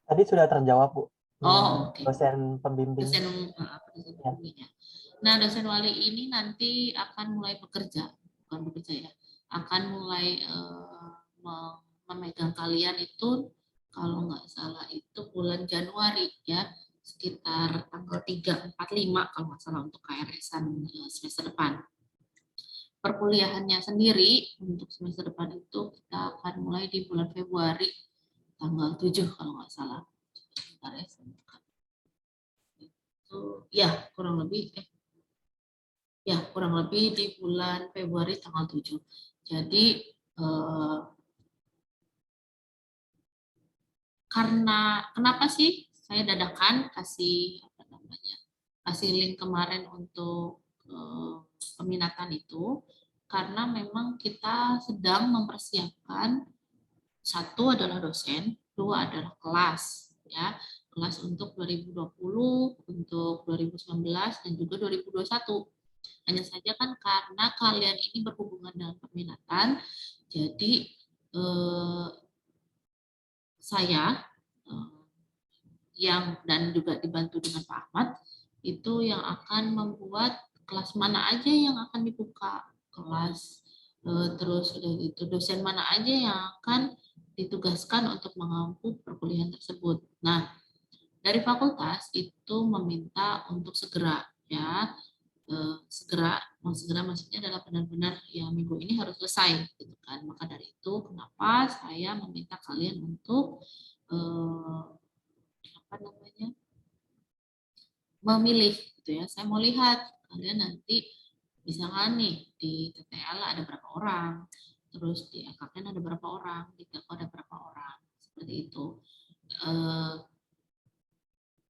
Tadi sudah terjawab Bu. Oh, oke. Dosen pembimbing. Dosen pembimbingnya. Nah, dosen wali ini nanti akan mulai bekerja, bukan bekerja ya, akan mulai memegang kalian itu kalau nggak salah itu bulan Januari ya, sekitar tanggal 3, 4, 5 kalau nggak salah untuk KRS-an semester depan. Perkuliahannya sendiri untuk semester depan itu kita akan mulai di bulan Februari tanggal 7 kalau nggak salah. Bentar ya, ya kurang lebih di bulan Februari tanggal 7. Jadi karena kenapa sih saya dadakan kasih link kemarin untuk peminatan itu, karena memang kita sedang mempersiapkan, satu adalah dosen, dua adalah kelas ya, kelas untuk 2020, untuk 2019 dan juga 2021. Hanya saja kan karena kalian ini berhubungan dengan peminatan, jadi saya yang dan juga dibantu dengan Pak Ahmad itu yang akan membuat kelas mana aja yang akan dibuka, kelas Terus udah itu dosen mana aja yang akan ditugaskan untuk mengampu perkuliahan tersebut. Nah, dari fakultas itu meminta untuk segera ya, segera maksudnya adalah benar-benar ya minggu ini harus selesai gitu kan. Maka dari itu kenapa saya meminta kalian untuk apa namanya, memilih gitu ya. Saya mau lihat kalian nanti misalkan nih di TTL ada berapa orang, terus di LKPN ada berapa orang, di Telko ada berapa orang, seperti itu.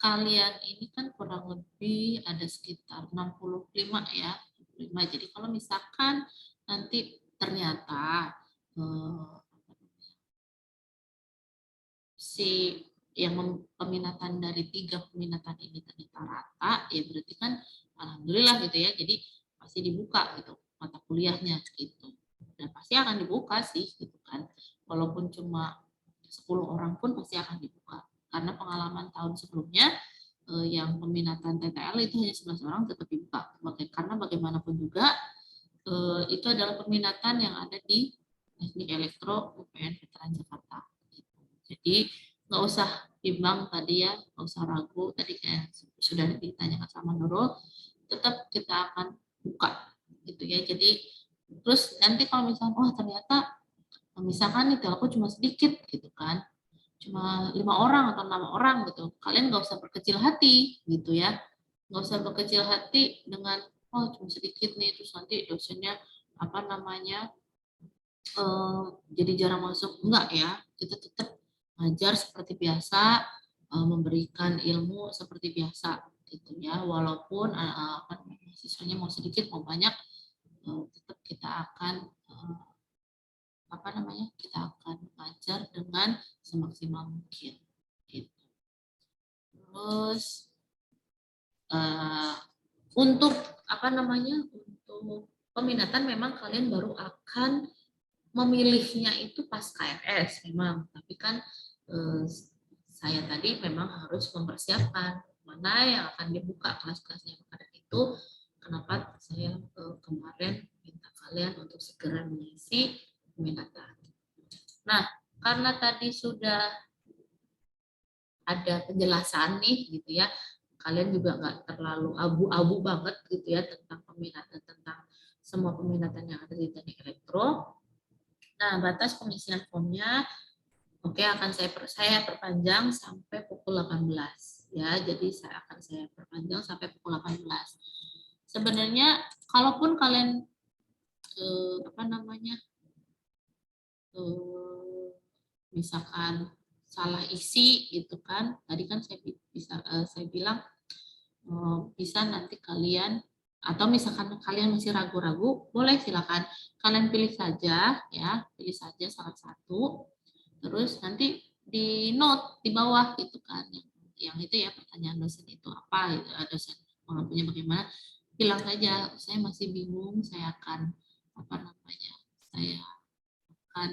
Kalian ini kan kurang lebih ada sekitar 65 ya, 65. Jadi kalau misalkan nanti ternyata si yang peminatan dari 3 peminatan ini ternyata rata, ya berarti kan alhamdulillah gitu ya. Jadi pasti dibuka gitu mata kuliahnya gitu. Dan pasti akan dibuka sih gitu kan. Walaupun cuma 10 orang pun pasti akan dibuka. Karena pengalaman tahun sebelumnya yang peminatan TTL itu hanya 11 orang tetap dibuka. Karena bagaimanapun juga itu adalah peminatan yang ada di Teknik Elektro UPN Veteran Jakarta. Jadi nggak usah bimbang tadi ya, nggak usah ragu. Tadi kayak sudah ditanyakan sama Nurul, tetap kita akan buka gitu ya. Jadi terus nanti kalau misalnya oh ternyata misalkan nih telko cuma sedikit gitu kan, cuma 5 orang atau 6 orang gitu, kalian nggak usah berkecil hati gitu ya, nggak usah berkecil hati dengan oh cuma sedikit nih terus nanti dosennya apa namanya jadi jarang masuk. Enggak ya, kita tetap ngajar seperti biasa, memberikan ilmu seperti biasa gitu ya, walaupun siswanya mau sedikit mau banyak, tetap kita akan kita akan mengajar dengan semaksimal mungkin gitu. Terus untuk untuk peminatan memang kalian baru akan memilihnya itu pas KRS memang, tapi kan saya tadi memang harus mempersiapkan mana yang akan dibuka kelas-kelasnya. Pada itu kenapa saya kemarin minta kalian untuk segera mengisi peminatan. Nah, karena tadi sudah ada penjelasan nih gitu ya, kalian juga nggak terlalu abu-abu banget gitu ya tentang peminatan, tentang semua peminatan yang ada di Teknik Elektro. Nah, batas pengisian formnya oke akan saya perpanjang sampai pukul 18 ya. Jadi saya perpanjang sampai pukul 18. Sebenarnya kalaupun kalian misalkan salah isi gitu kan. Tadi kan saya bilang bisa nanti kalian atau misalkan kalian masih ragu-ragu, boleh silakan kalian pilih saja ya, pilih saja salah satu. Terus nanti di note di bawah gitu kan, yang itu ya pertanyaan dosen itu apa, gitu, dosen mengampunya bagaimana, bilang saja saya masih bingung, saya akan saya akan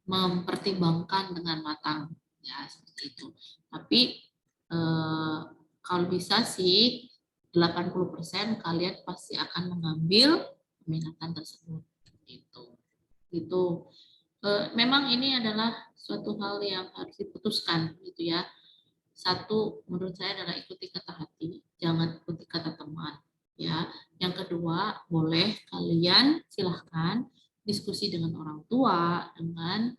mempertimbangkan dengan matang ya seperti itu. Tapi kalau bisa sih 80% kalian pasti akan mengambil peminatan tersebut gitu. Memang ini adalah suatu hal yang harus diputuskan gitu ya. Satu menurut saya adalah ikuti kata hati, jangan ikuti kata teman ya. Yang kedua, boleh kalian silahkan diskusi dengan orang tua, dengan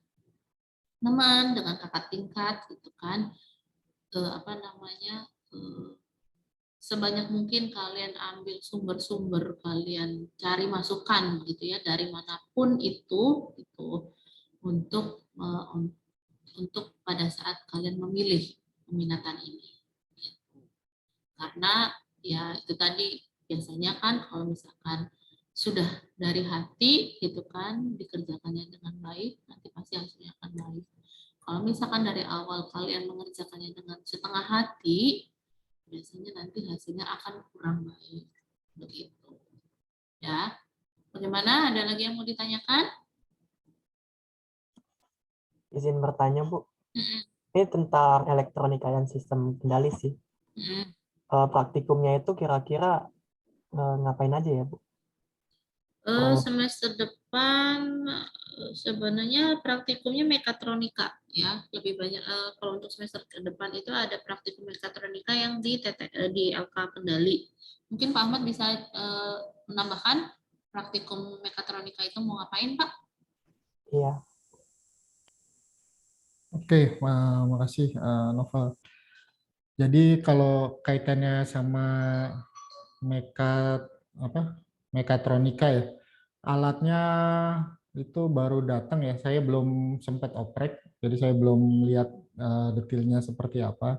teman, dengan kakak tingkat gitu kan. Sebanyak mungkin kalian ambil sumber-sumber, kalian cari masukan gitu ya dari manapun itu untuk pada saat kalian memilih peminatan ini. Karena ya itu tadi biasanya kan kalau misalkan sudah dari hati gitu kan dikerjakannya dengan baik, nanti pasti hasilnya akan baik. Kalau misalkan dari awal kalian mengerjakannya dengan setengah hati, biasanya nanti hasilnya akan kurang baik. Begitu. Ya. Bagaimana? Ada lagi yang mau ditanyakan? Izin bertanya, Bu. Ini tentang elektronika dan sistem kendali sih. Praktikumnya itu kira-kira ngapain aja ya, Bu? Semester depan sebenarnya praktikumnya mekatronika ya, lebih banyak. Kalau untuk semester ke depan itu ada praktikum mekatronika yang di LK Kendali. Mungkin Pak Ahmad bisa menambahkan praktikum mekatronika itu mau ngapain, Pak? Iya. Oke, makasih Novel. Jadi kalau kaitannya sama mekatronika ya, alatnya itu baru datang ya. Saya belum sempat oprek, jadi saya belum lihat detailnya seperti apa.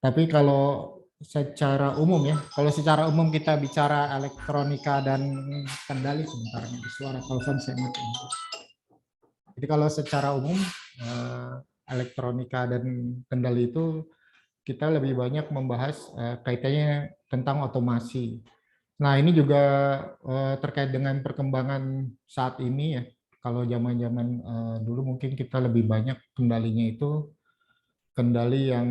Tapi kalau secara umum ya, kalau secara umum kita bicara elektronika dan kendali, sebentar nih suara telepon saya mati. Jadi kalau secara umum elektronika dan kendali itu kita lebih banyak membahas kaitannya tentang otomasi. Nah, ini juga terkait dengan perkembangan saat ini ya. Kalau zaman-zaman dulu mungkin kita lebih banyak kendalinya itu kendali yang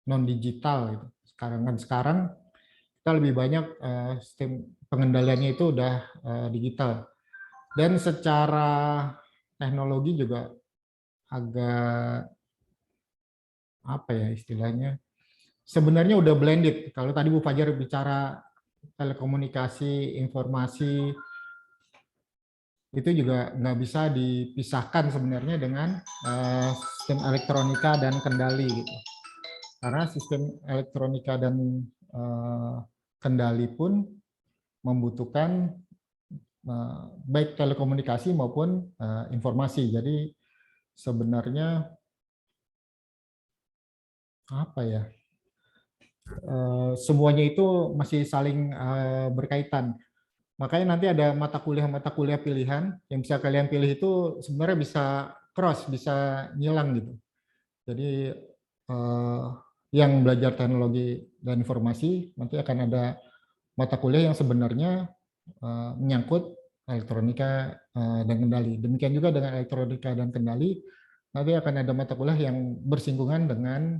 non digital gitu. Sekarang kita lebih banyak sistem pengendaliannya itu udah digital. Dan secara teknologi juga agak apa ya istilahnya? Sebenarnya udah blended. Kalau tadi Bu Fajar bicara telekomunikasi, informasi, itu juga nggak bisa dipisahkan sebenarnya dengan sistem elektronika dan kendali gitu. Karena sistem elektronika dan kendali pun membutuhkan baik telekomunikasi maupun informasi. Jadi sebenarnya apa ya? Semuanya itu masih saling berkaitan. Makanya nanti ada mata kuliah pilihan yang bisa kalian pilih itu sebenarnya bisa cross, bisa nyilang gitu. Jadi yang belajar teknologi dan informasi nanti akan ada mata kuliah yang sebenarnya menyangkut elektronika dan kendali. Demikian juga dengan elektronika dan kendali nanti akan ada mata kuliah yang bersinggungan dengan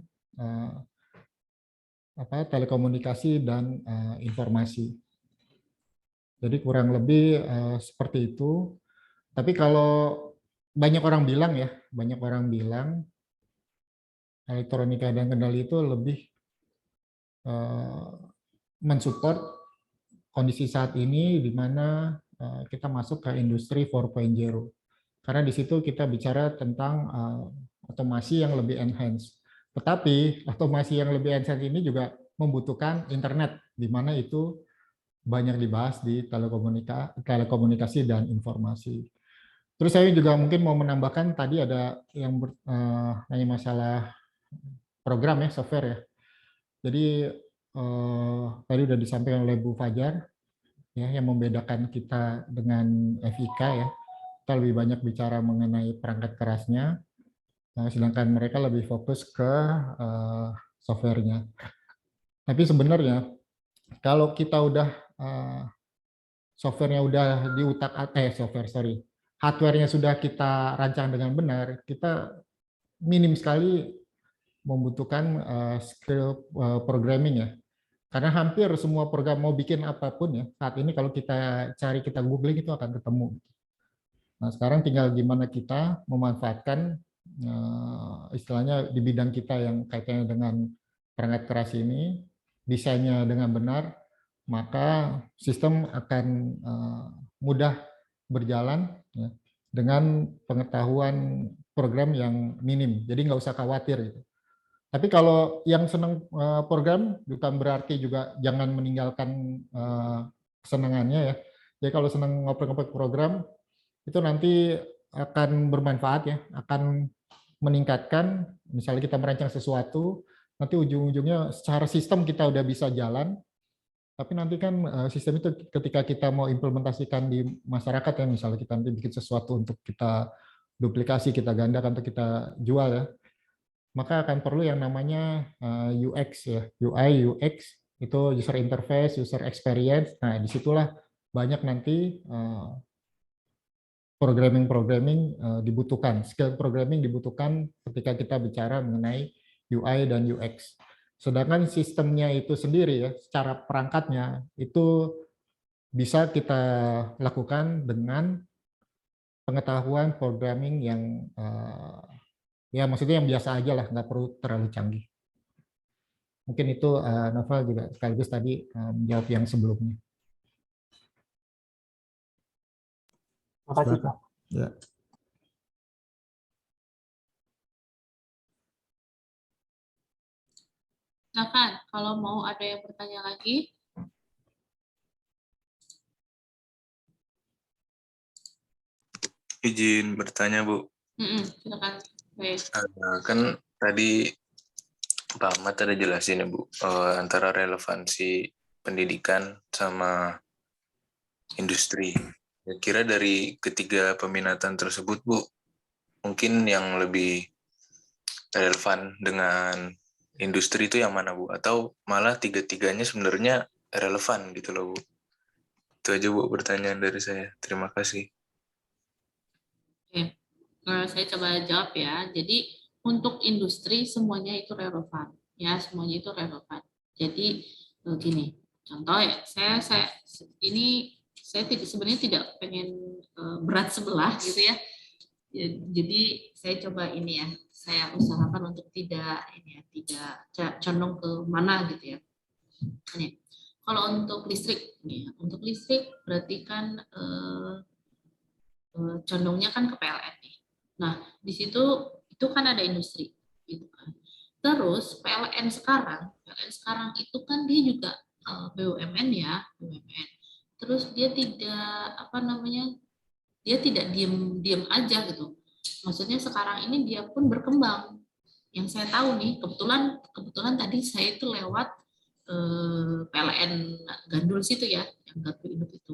telekomunikasi dan informasi. Jadi kurang lebih seperti itu. Tapi kalau banyak orang bilang elektronika dan kendali itu lebih mensupport kondisi saat ini di mana kita masuk ke industri 4.0. Karena di situ kita bicara tentang otomasi yang lebih enhanced. Tetapi otomasi yang lebih enhanced ini juga membutuhkan internet, di mana itu banyak dibahas di telekomunikasi dan informasi. Terus saya juga mungkin mau menambahkan tadi ada yang nanya masalah program ya, software ya. Jadi tadi sudah disampaikan oleh Bu Fajar ya, yang membedakan kita dengan FIK ya. Kita lebih banyak bicara mengenai perangkat kerasnya, sedangkan mereka lebih fokus ke softwarenya. Tapi sebenarnya kalau kita udah softwarenya udah hardwarenya sudah kita rancang dengan benar, kita minim sekali membutuhkan skill programming ya. Karena hampir semua program mau bikin apapun ya, saat ini kalau kita cari, kita googling itu akan ketemu. Nah, sekarang tinggal gimana kita memanfaatkan istilahnya di bidang kita yang kaitannya dengan perangkat keras ini, desainnya dengan benar, maka sistem akan mudah berjalan ya, dengan pengetahuan program yang minim. Jadi nggak usah khawatir gitu. Tapi kalau yang senang program bukan berarti juga jangan meninggalkan kesenangannya ya. Jadi kalau senang ngoprek-ngoprek program itu nanti akan bermanfaat ya, akan meningkatkan. Misalnya kita merancang sesuatu, nanti ujung-ujungnya secara sistem kita udah bisa jalan, tapi nanti kan sistem itu ketika kita mau implementasikan di masyarakat ya, misalnya kita nanti bikin sesuatu untuk kita duplikasi, kita gandakan, untuk kita jual ya, maka akan perlu yang namanya UX ya, UI, UX, itu user interface, user experience. Nah, disitulah banyak nanti programming dibutuhkan, skill programming dibutuhkan ketika kita bicara mengenai UI dan UX. Sedangkan sistemnya itu sendiri ya, secara perangkatnya itu bisa kita lakukan dengan pengetahuan programming yang ya maksudnya yang biasa aja lah, nggak perlu terlalu canggih. Mungkin itu Novel juga sekaligus tadi menjawab yang sebelumnya. Makasih, Pak. Ya. Silakan, kalau mau ada yang bertanya lagi. Izin bertanya, Bu. Silakan. Baik. Kan tadi Pak Ahmad ada jelasin ya, Bu, antara relevansi pendidikan sama industri. Kira dari ketiga peminatan tersebut, Bu, mungkin yang lebih relevan dengan industri itu yang mana, Bu? Atau malah tiga-tiganya sebenarnya relevan gitu loh, Bu? Itu aja, Bu, pertanyaan dari saya. Terima kasih. Oke. Saya coba jawab ya. Jadi untuk industri semuanya itu relevan, ya semuanya itu relevan. Jadi gini, contoh ya, saya ini saya sebenarnya tidak pengen berat sebelah gitu ya. Jadi saya coba ini ya, saya usahakan untuk tidak ini ya, tidak condong ke mana gitu ya. Ini. Kalau untuk listrik, nih, untuk listrik berarti kan condongnya kan ke PLN nih. Nah, di situ itu kan ada industri gitu kan. Terus PLN sekarang itu kan dia juga BUMN ya, BUMN. Terus dia tidak apa namanya? Dia tidak diam aja gitu. Maksudnya sekarang ini dia pun berkembang. Yang saya tahu nih, kebetulan tadi saya itu lewat PLN Gandul situ ya, yang Gardu Induk itu.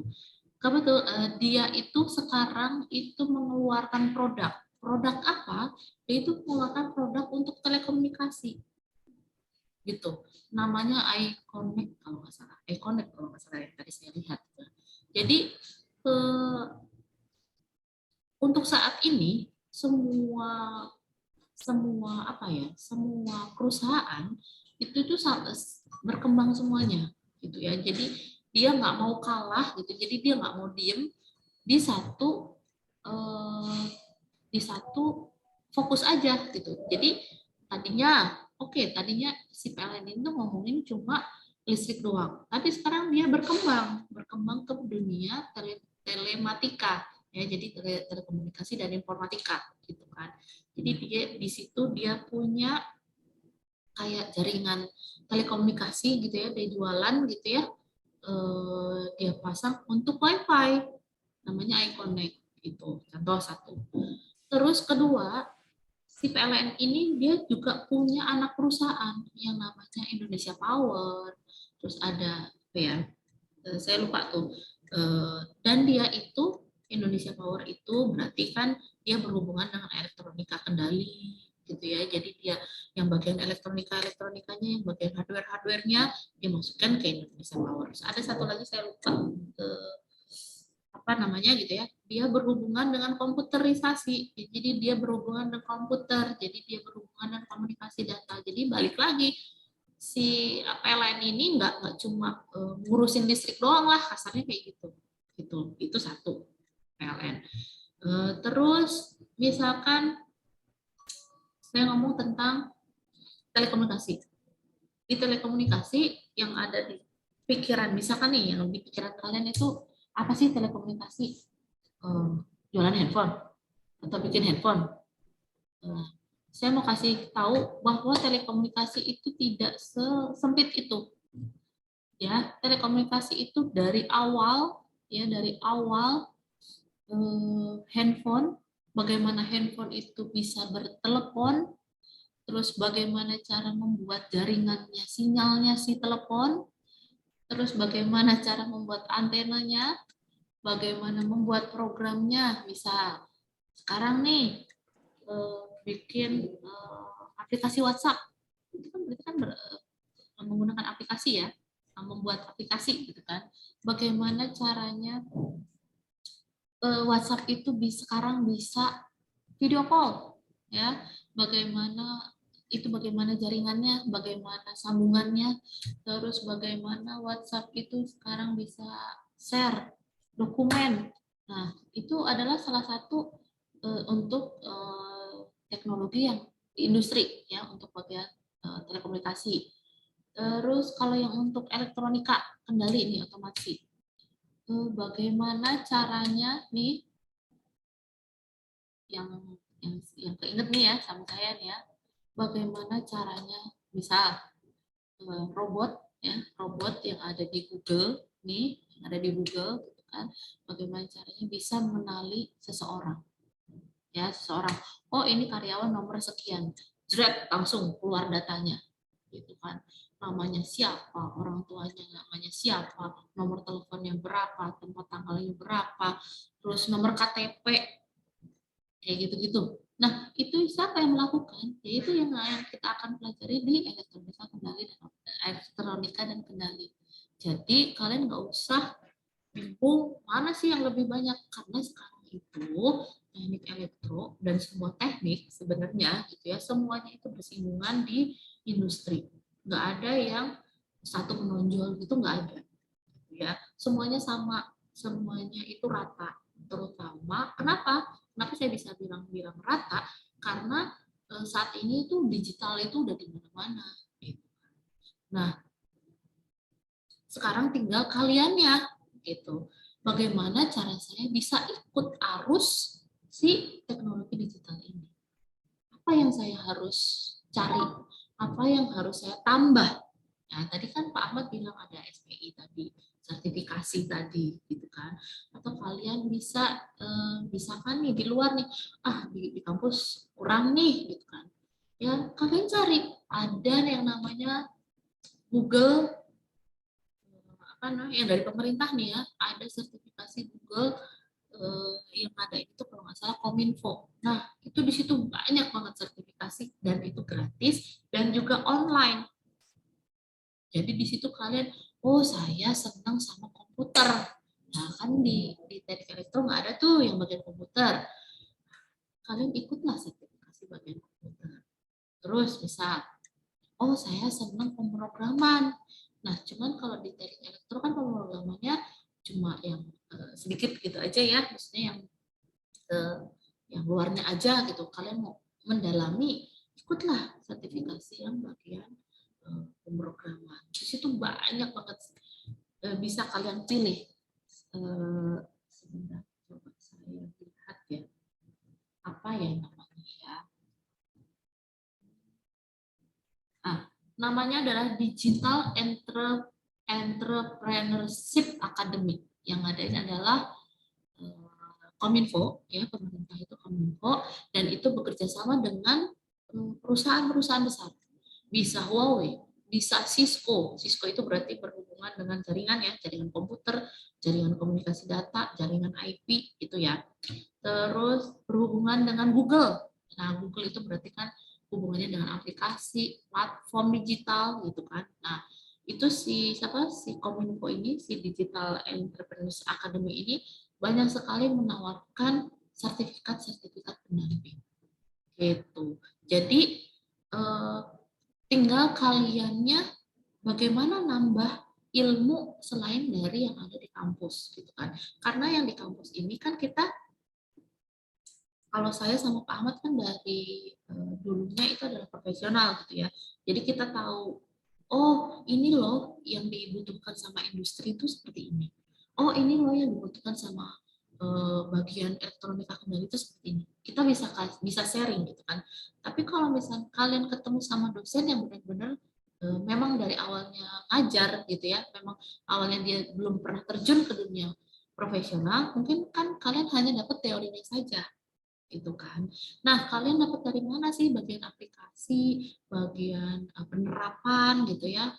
Kebetulan dia itu sekarang itu mengeluarkan produk. Produk apa? Dia itu mengeluarkan produk untuk telekomunikasi. Gitu. Namanya iConnect kalau nggak salah. iConnect kalau nggak salah yang tadi saya lihat. Jadi untuk saat ini semua apa ya? Semua perusahaan itu tuh berkembang semuanya gitu ya. Jadi dia nggak mau kalah gitu. Jadi dia nggak mau diem di satu fokus aja gitu. Jadi tadinya si PLN itu ngomongin cuma listrik doang, tapi sekarang dia berkembang ke dunia telematika ya, jadi telekomunikasi dan informatika gitu kan. Jadi dia di situ dia punya kayak jaringan telekomunikasi gitu ya, dia jualan gitu ya, dia pasang untuk WiFi namanya iConnect gitu, contoh satu. Terus kedua, si PLN ini dia juga punya anak perusahaan yang namanya Indonesia Power, terus ada apa ya, saya lupa tuh, dan dia itu Indonesia Power itu berarti kan dia berhubungan dengan elektronika kendali gitu ya, jadi dia yang bagian elektronikanya, yang bagian hardware-nya dia masukkan ke Indonesia Power. Terus ada satu lagi saya lupa apa namanya gitu ya, dia berhubungan dengan komputerisasi, jadi dia berhubungan dengan komputer, jadi dia berhubungan dengan komunikasi data. Jadi balik lagi si PLN ini nggak cuma ngurusin listrik doang lah kasarnya kayak gitu. Itu satu PLN. Terus misalkan saya ngomong tentang telekomunikasi. Di telekomunikasi yang ada di pikiran, misalkan nih yang di pikiran kalian itu apa sih telekomunikasi? Jualan handphone atau bikin handphone. Saya mau kasih tahu bahwa telekomunikasi itu tidak sesempit itu. Ya, telekomunikasi itu dari awal handphone, bagaimana handphone itu bisa bertelepon, terus bagaimana cara membuat jaringannya, sinyalnya si telepon, terus bagaimana cara membuat antenanya, bagaimana membuat programnya. Misal sekarang nih bikin aplikasi WhatsApp, itu kan berarti kan menggunakan aplikasi ya, membuat aplikasi gitu kan. Bagaimana caranya WhatsApp itu sekarang bisa video call ya, bagaimana jaringannya, bagaimana sambungannya, terus bagaimana WhatsApp itu sekarang bisa share dokumen. Nah, itu adalah salah satu untuk teknologi yang di industri ya, untuk bagian telekomunikasi. Terus kalau yang untuk elektronika kendali nih otomasi, bagaimana caranya nih yang keinget nih ya sama saya nih ya, bagaimana caranya misal robot ya, robot yang ada di Google nih, yang ada di Google gitu kan, bagaimana caranya bisa mengenali seseorang ya, seseorang, oh ini karyawan nomor sekian, jret langsung keluar datanya gitu kan, namanya siapa, orang tuanya namanya siapa, nomor teleponnya berapa, tempat tanggalnya berapa, terus nomor KTP kayak gitu-gitu. Nah, itu siapa yang melakukan? Yaitu yang kita akan pelajari di elektronika dan kendali. Jadi kalian nggak usah bingung mana sih yang lebih banyak, karena sekarang itu teknik elektro dan semua teknik sebenarnya gitu ya, semuanya itu bersinggungan di industri. Nggak ada yang satu menonjol gitu, nggak ada ya, semuanya sama, semuanya itu rata. Terutama kenapa saya bisa bilang rata, karena saat ini itu digital itu udah di mana-mana gitu. Nah, sekarang tinggal kaliannya gitu, bagaimana cara saya bisa ikut arus si teknologi digital ini, apa yang saya harus cari, apa yang harus saya tambah. Nah, tadi kan Pak Ahmad bilang ada SPI tadi, sertifikasi tadi, gitu kan. Atau kalian bisa, misalkan nih di luar nih, di kampus kurang nih, gitu kan. Ya, kalian cari, ada yang namanya Google, yang dari pemerintah nih ya, ada sertifikasi Google yang ada itu kalau nggak salah Kominfo. Nah, itu di situ banyak banget sertifikasi dan itu gratis dan juga online. Jadi di situ kalian, oh saya senang sama komputer. Nah kan di teknik elektro nggak ada tuh yang bagian komputer. Kalian ikutlah sertifikasi bagian komputer. Terus misal, oh saya senang pemrograman. Nah cuman kalau di teknik elektro kan pemrogramannya cuma yang sedikit gitu aja ya, maksudnya yang luarnya aja gitu. Kalian mau mendalami, ikutlah sertifikasi yang bagian pemrograman. Di situ banyak banget bisa kalian pilih. Sebentar, coba saya lihat ya. Apa ya namanya ya? Namanya adalah Digital Entrepreneurship Academy. Yang ada ini adalah Kominfo, ya pemerintah itu Kominfo, dan itu bekerja sama dengan perusahaan-perusahaan besar. Bisa Huawei, bisa Cisco. Cisco itu berarti berhubungan dengan jaringan ya, jaringan komputer, jaringan komunikasi data, jaringan IP itu ya. Terus berhubungan dengan Google. Nah, Google itu berarti kan hubungannya dengan aplikasi, platform digital gitu kan. Nah, itu si Kominfo ini, si Digital Entrepreneurs Academy ini banyak sekali menawarkan sertifikat-sertifikat pendamping. Gitu. Jadi tinggal kaliannya bagaimana nambah ilmu selain dari yang ada di kampus gitu kan. Karena yang di kampus ini kan kita, kalau saya sama Pak Ahmad kan dari dulunya itu adalah profesional gitu ya. Jadi kita tahu, oh ini loh yang dibutuhkan sama industri itu seperti ini. Oh ini loh yang dibutuhkan sama bagian elektronika kendali itu seperti ini. Kita bisa sharing gitu kan. Tapi kalau misalnya kalian ketemu sama dosen yang benar-benar memang dari awalnya ngajar gitu ya, memang awalnya dia belum pernah terjun ke dunia profesional, mungkin kan kalian hanya dapat teorinya saja gitu kan. Nah, kalian dapat dari mana sih bagian aplikasi, bagian penerapan gitu ya,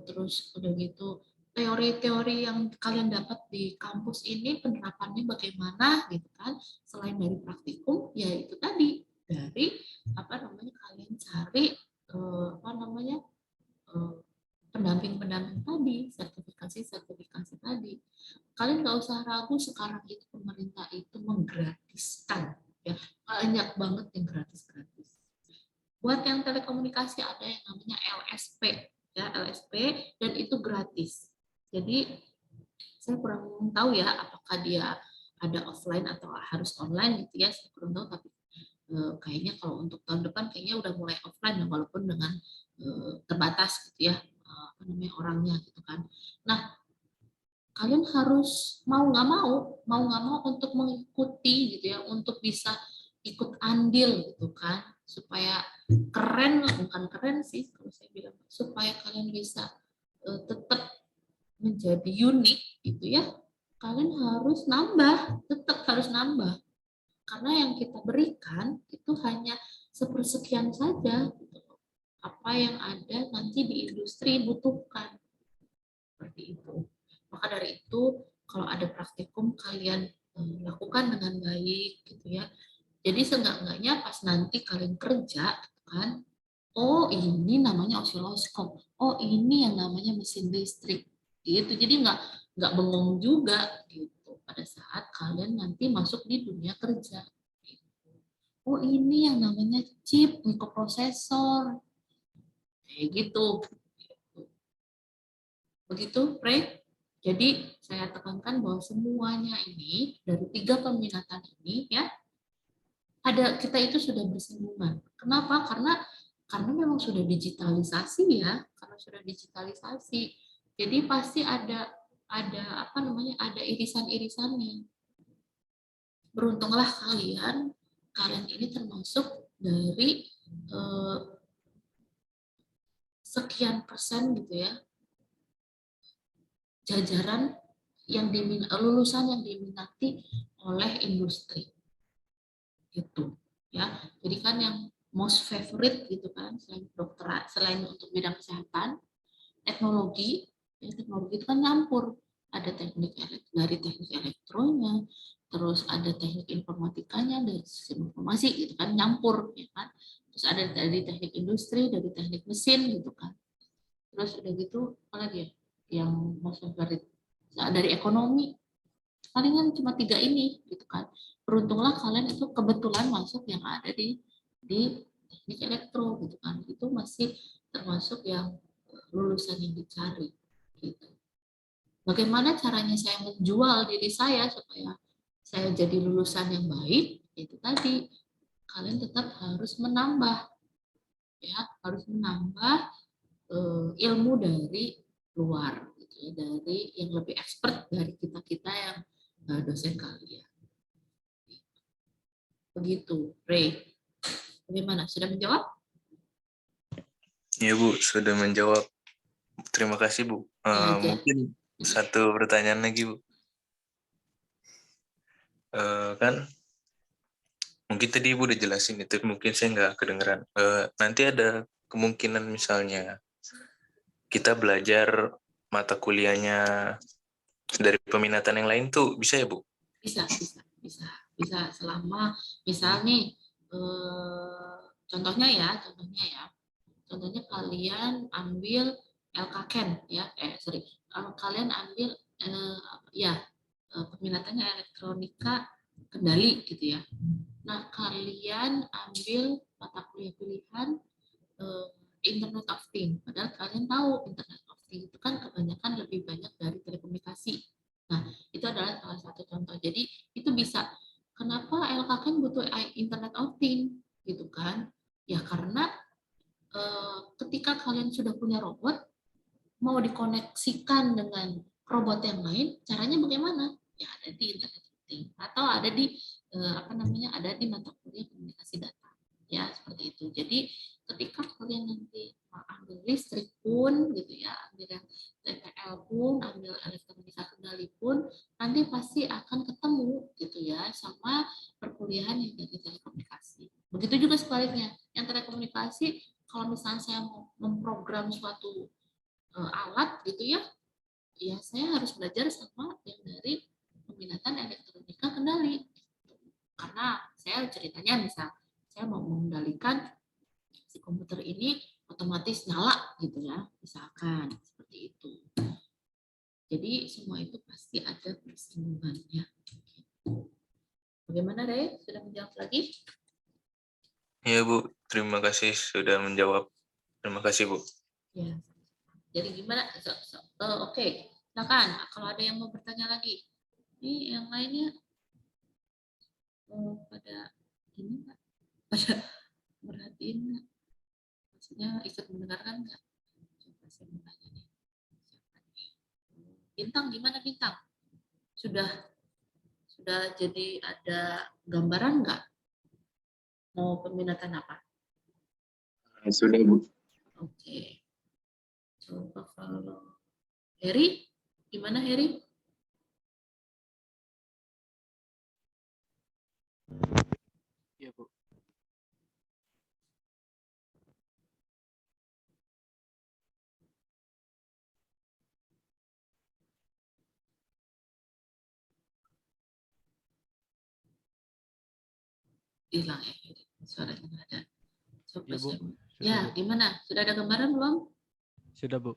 terus udah gitu teori-teori yang kalian dapat di kampus ini penerapannya bagaimana gitu kan, selain dari praktikum ya itu tadi dari kalian cari pendamping-pendamping tadi, sertifikasi tadi. Kalian nggak usah ragu, sekarang itu pemerintah itu menggratiskan ya, banyak banget yang gratis. Buat yang telekomunikasi ada yang namanya LSP ya, LSP, dan itu gratis. Jadi Saya kurang tahu ya apakah dia ada offline atau harus online gitu ya, saya kurang tahu, tapi kayaknya kalau untuk tahun depan kayaknya udah mulai offline ya, walaupun dengan terbatas gitu ya, apa namanya, orangnya gitu kan. Nah, kalian harus mau nggak mau untuk mengikuti gitu ya, untuk bisa ikut andil gitu kan, supaya keren, bukan keren sih kalau saya bilang, supaya kalian bisa tetap menjadi unik gitu ya, kalian harus nambah, tetap harus nambah, karena yang kita berikan itu hanya sepersekian saja gitu. Apa yang ada nanti di industri butuhkan, seperti itu. Maka dari itu kalau ada praktikum kalian lakukan dengan baik gitu ya. Jadi seenggak-enggaknya pas nanti kalian kerja kan, oh ini namanya osiloskop, oh ini yang namanya mesin listrik gitu. Jadi nggak bengong juga gitu pada saat kalian nanti masuk di dunia kerja. Oh ini yang namanya chip, mikroprosesor, kayak gitu. Begitu, Pre? Jadi saya tekankan bahwa semuanya ini dari 3 peminatan ini ya, kita itu sudah bersinggungan. Kenapa? Karena memang sudah digitalisasi ya, karena sudah digitalisasi. Jadi pasti ada apa namanya, ada irisan-irisannya. Beruntunglah kalian ini termasuk dari sekian persen gitu ya, jajaran yang lulusan yang diminati oleh industri gitu ya. Jadi kan yang most favorite gitu kan, selain kedokteran, selain untuk bidang kesehatan, teknologi, ya, teknologi itu kan nyampur, ada dari teknik elektronya, terus ada teknik informatikanya, dari sistem informasi gitu kan, nyampur ya kan, terus ada dari teknik industri, dari teknik mesin gitu kan, terus udah gitu apa lagi ya yang most favorite, nah, dari ekonomi palingan cuma 3 ini gitu kan. Beruntunglah kalian itu kebetulan masuk yang ada di teknik elektro gitu kan, itu masih termasuk yang lulusan yang dicari gitu. Bagaimana caranya saya menjual diri saya supaya saya jadi lulusan yang baik? Itu tadi, kalian tetap harus menambah ya, harus menambah ilmu dari luar gitu ya, dari yang lebih expert dari kita yang dosen kalian. Begitu, Ray. Bagaimana? Sudah menjawab? Iya Bu, sudah menjawab. Terima kasih Bu. Mungkin satu pertanyaan lagi Bu. Kan mungkin tadi Ibu udah jelasin itu, mungkin saya nggak kedengeran. Nanti ada kemungkinan misalnya kita belajar mata kuliahnya dari peminatan yang lain tuh bisa ya Bu? Bisa selama misal nih contohnya kalian ambil LKChem ya, kalian ambil peminatannya elektronika kendali gitu ya. Nah, kalian ambil mata kuliah pilihan Internet of Things. Padahal kalian tahu Internet of Things itu kan kebanyakan lebih banyak dari telekomunikasi. Nah, itu adalah salah satu contoh. Jadi, itu bisa. Kenapa LKCM butuh Internet of Things? Gitu kan. Ya, karena ketika kalian sudah punya robot, mau dikoneksikan dengan robot yang lain, caranya bagaimana? Ya, ada di Internet of Things. Atau ada di ada di mata kuliah komunikasi data. Ya, seperti itu. Jadi ketika kalian nanti ambil listrik pun gitu ya, ambil yang TPL pun, ambil elektronika kendali pun, nanti pasti akan ketemu gitu ya sama perkuliahan yang dari telekomunikasi. Begitu juga sebaliknya, yang telekomunikasi kalau misalnya saya mau memprogram suatu alat gitu ya, ya saya harus belajar sama yang dari peminatan elektronika kendali. Karena saya ceritanya misal saya mau mengendalikan si komputer ini otomatis nyala gitu ya, misalkan seperti itu. Jadi semua itu pasti ada bersinggungannya. Bagaimana Ray? Sudah menjawab lagi? Iya Bu, terima kasih sudah menjawab. Terima kasih Bu. Ya. Jadi gimana? Oke. Silakan kalau ada yang mau bertanya lagi. Ini yang lainnya pada ini nggak? Pada merhatiin nggak? Maksudnya ikut mendengarkan nggak? Coba saya mau tanya nih. Bintang gimana Bintang? Sudah jadi ada gambaran nggak? Mau peminatan apa? Sudah, Bu. Oke. Coba kalau Heri, gimana Heri? Iya, Bu. Hilang ya Heri. Suaranya nggak ada. Coba Iya, Bu. saya. Sudah, Ya, Bu. gimana? Sudah ada gambaran belum? Sudah, Bu.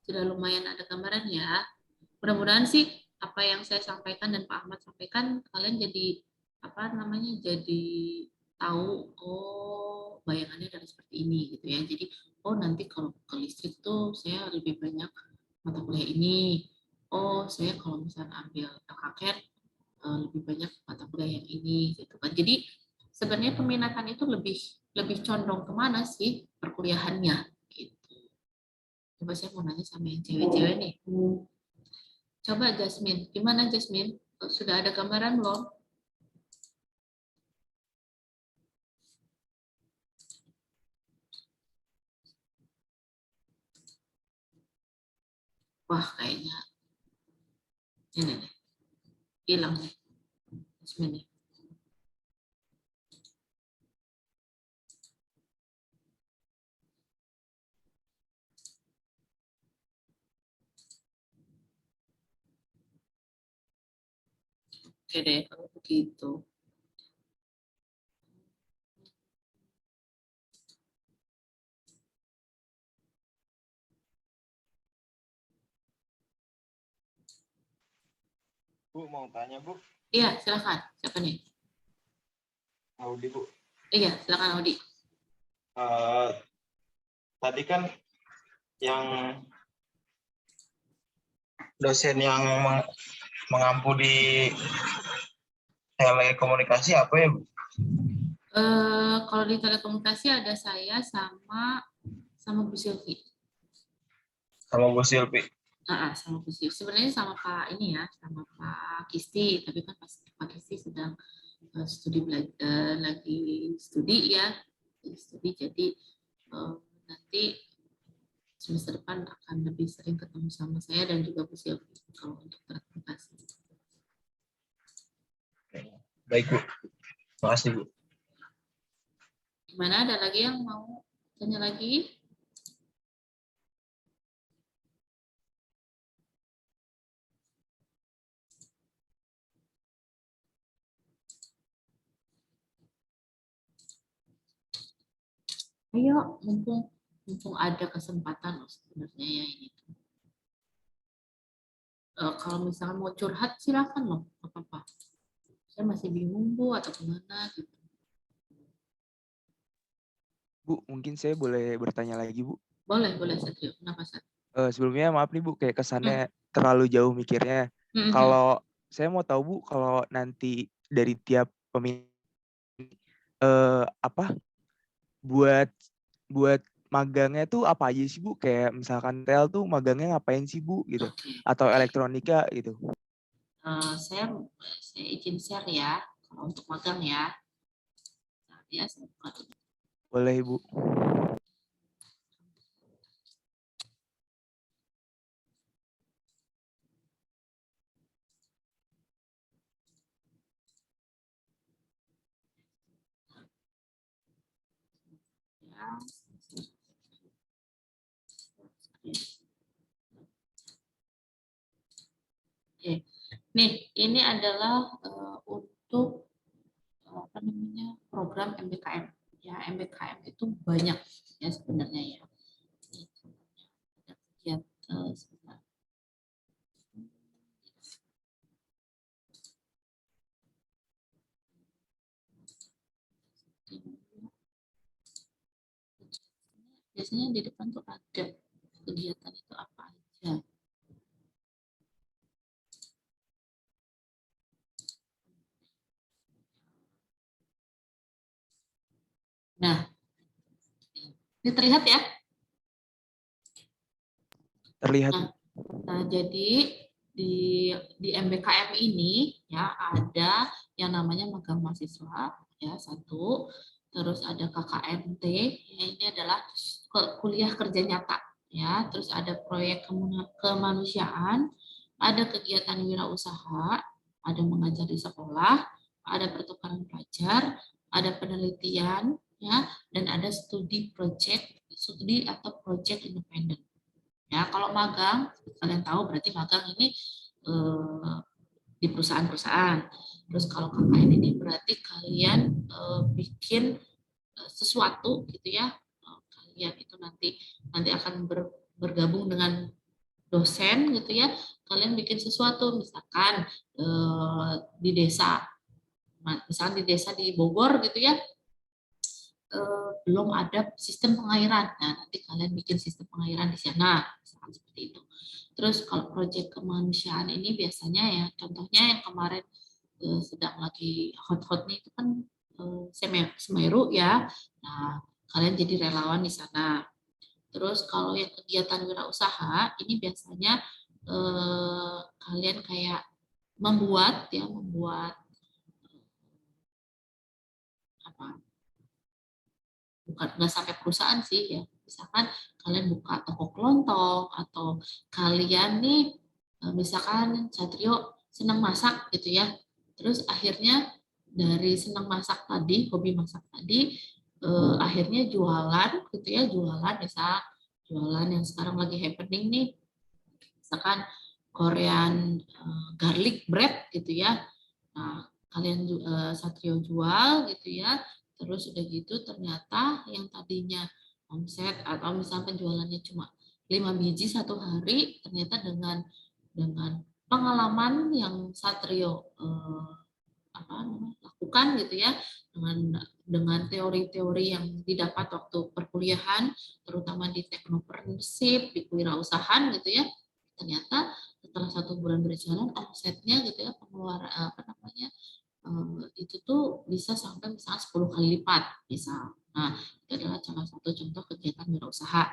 Sudah lumayan ada gambaran ya. Mudah-mudahan sih apa yang saya sampaikan dan Pak Ahmad sampaikan kalian jadi apa namanya jadi tahu oh bayangannya dari seperti ini gitu ya. Jadi oh nanti kalau ke listrik tuh saya lebih banyak mata kuliah ini. Oh saya kalau misalnya ambil LKCAD lebih banyak mata kuliah yang ini gitu kan. Jadi sebenarnya peminatan itu lebih lebih condong kemana sih perkuliahannya gitu. Coba saya mau nanya sama yang cewek-cewek nih. Coba Jasmine, gimana Jasmine? Sudah ada gambaran belum? Wah, kayaknya ini nih, hilang nih Jasmine nih. Oke deh, kalau begitu. Bu, mau tanya, Bu? Iya, silakan. Siapa nih? Audi, Bu. Iya, silakan Audi. Tadi kan yang dosen yang mengampu di telekomunikasi apa ya, Bu? Kalau di telekomunikasi ada saya sama Bu Silvi. Sama Bu Silvi. Sama Bu Silvi. Sebenarnya sama Pak ini ya, sama Pak Kisti. Tapi kan Pak Kisti sedang lagi studi ya, studi. Jadi nanti semester depan akan lebih sering ketemu sama saya dan juga Bu Silvi kalau untuk telekomunikasi. Baik, Bu. Makasih, Bu. Gimana, ada lagi yang mau tanya lagi? Ayo, mumpung ada kesempatan loh sebenarnya ya ini. Kalau misalnya mau curhat silakan loh, apa-apa. Saya masih bingung Bu atau gimana gitu. Bu, mungkin saya boleh bertanya lagi, Bu? Boleh Satrio. Kenapa Satrio? Sebelumnya maaf nih, Bu, kayak kesannya terlalu jauh mikirnya. Kalau saya mau tahu, Bu, kalau nanti dari tiap pemilih apa buat magangnya tuh apa aja sih, Bu? Kayak misalkan tel tuh magangnya ngapain sih, Bu, gitu? Atau elektronika gitu. Saya izin share ya kalau untuk magang ya. Nah, ya saya buka dulu. Boleh, Bu. Oke. Nih, ini adalah untuk apa namanya program MBKM. Ya, MBKM itu banyak ya sebenarnya ya. Ada kegiatan sebentar. Biasanya di depan tuh ada kegiatan itu apa aja. Nah, ini terlihat ya? Terlihat. Nah, jadi di MBKM ini ya ada yang namanya magang mahasiswa ya satu, terus ada KKMT ya, ini adalah kuliah kerja nyata ya, terus ada proyek kemanusiaan, ada kegiatan wirausaha, ada mengajar di sekolah, ada pertukaran pelajar, ada penelitian ya, dan ada studi atau project independen. Ya, kalau magang, kalian tahu berarti magang ini di perusahaan-perusahaan. Terus kalau KKN ini berarti kalian bikin sesuatu gitu ya. Kalian itu nanti akan bergabung dengan dosen gitu ya. Kalian bikin sesuatu, misalkan di desa, misalkan di desa di Bogor gitu ya. Belum ada sistem pengairan. Nah, nanti kalian bikin sistem pengairan di sana, misalkan seperti itu. Terus kalau proyek kemanusiaan ini biasanya ya, contohnya yang kemarin sedang lagi hot-hot nih itu kan Semeru ya. Nah, kalian jadi relawan di sana. Terus kalau yang kegiatan wirausaha ini biasanya kalian kayak membuat apa? Bukan nggak sampai perusahaan sih ya, misalkan kalian buka toko kelontong atau kalian nih misalkan Satrio senang masak gitu ya, terus akhirnya dari senang masak tadi, hobi masak tadi, akhirnya jualan gitu ya, jualan yang sekarang lagi happening nih, misalkan Korean garlic bread gitu ya. Nah, kalian Satrio jual gitu ya. Terus udah gitu ternyata yang tadinya omset atau misalnya penjualannya cuma 5 biji satu hari, ternyata dengan pengalaman yang Satrio lakukan gitu ya, dengan teori-teori yang didapat waktu perkuliahan, terutama di teknopreneurship, di kewirausahaan gitu ya, ternyata setelah 1 bulan berjalan omsetnya gitu ya, pengeluaran itu tuh bisa sampai misalnya 10 kali lipat misal. Nah, itu adalah salah satu contoh kegiatan wirausaha.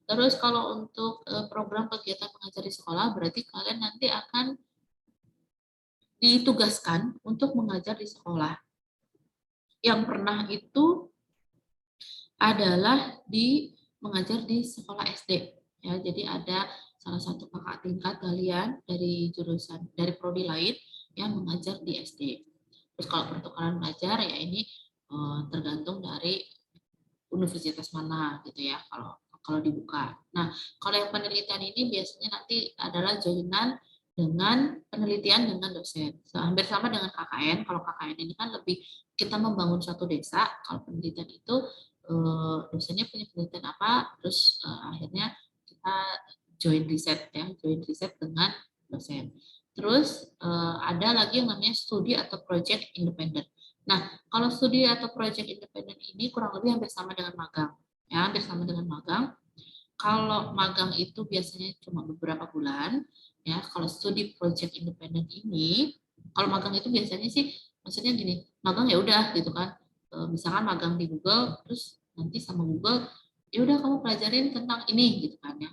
Terus kalau untuk program kegiatan mengajar di sekolah, berarti kalian nanti akan ditugaskan untuk mengajar di sekolah. Yang pernah itu adalah mengajar di sekolah SD. Ya, jadi ada salah satu kakak tingkat kalian dari prodi lain yang mengajar di SD. Terus kalau pertukaran belajar ya ini tergantung dari universitas mana gitu ya kalau dibuka. Nah, kalau yang penelitian ini biasanya nanti adalah joinan dengan penelitian dengan dosen. Hampir sama dengan KKN. Kalau KKN ini kan lebih kita membangun suatu desa. Kalau penelitian itu dosennya punya penelitian apa, terus akhirnya kita join riset dengan dosen. Terus ada lagi yang namanya studi atau project independen. Nah, kalau studi atau project independen ini kurang lebih hampir sama dengan magang. Ya, hampir sama dengan magang. Kalau magang itu biasanya cuma beberapa bulan, ya. Kalau studi project independen ini, kalau magang itu biasanya sih, maksudnya gini, magang ya udah gitu kan. Misalkan magang di Google, terus nanti sama Google, ya udah kamu pelajarin tentang ini gitu kan ya.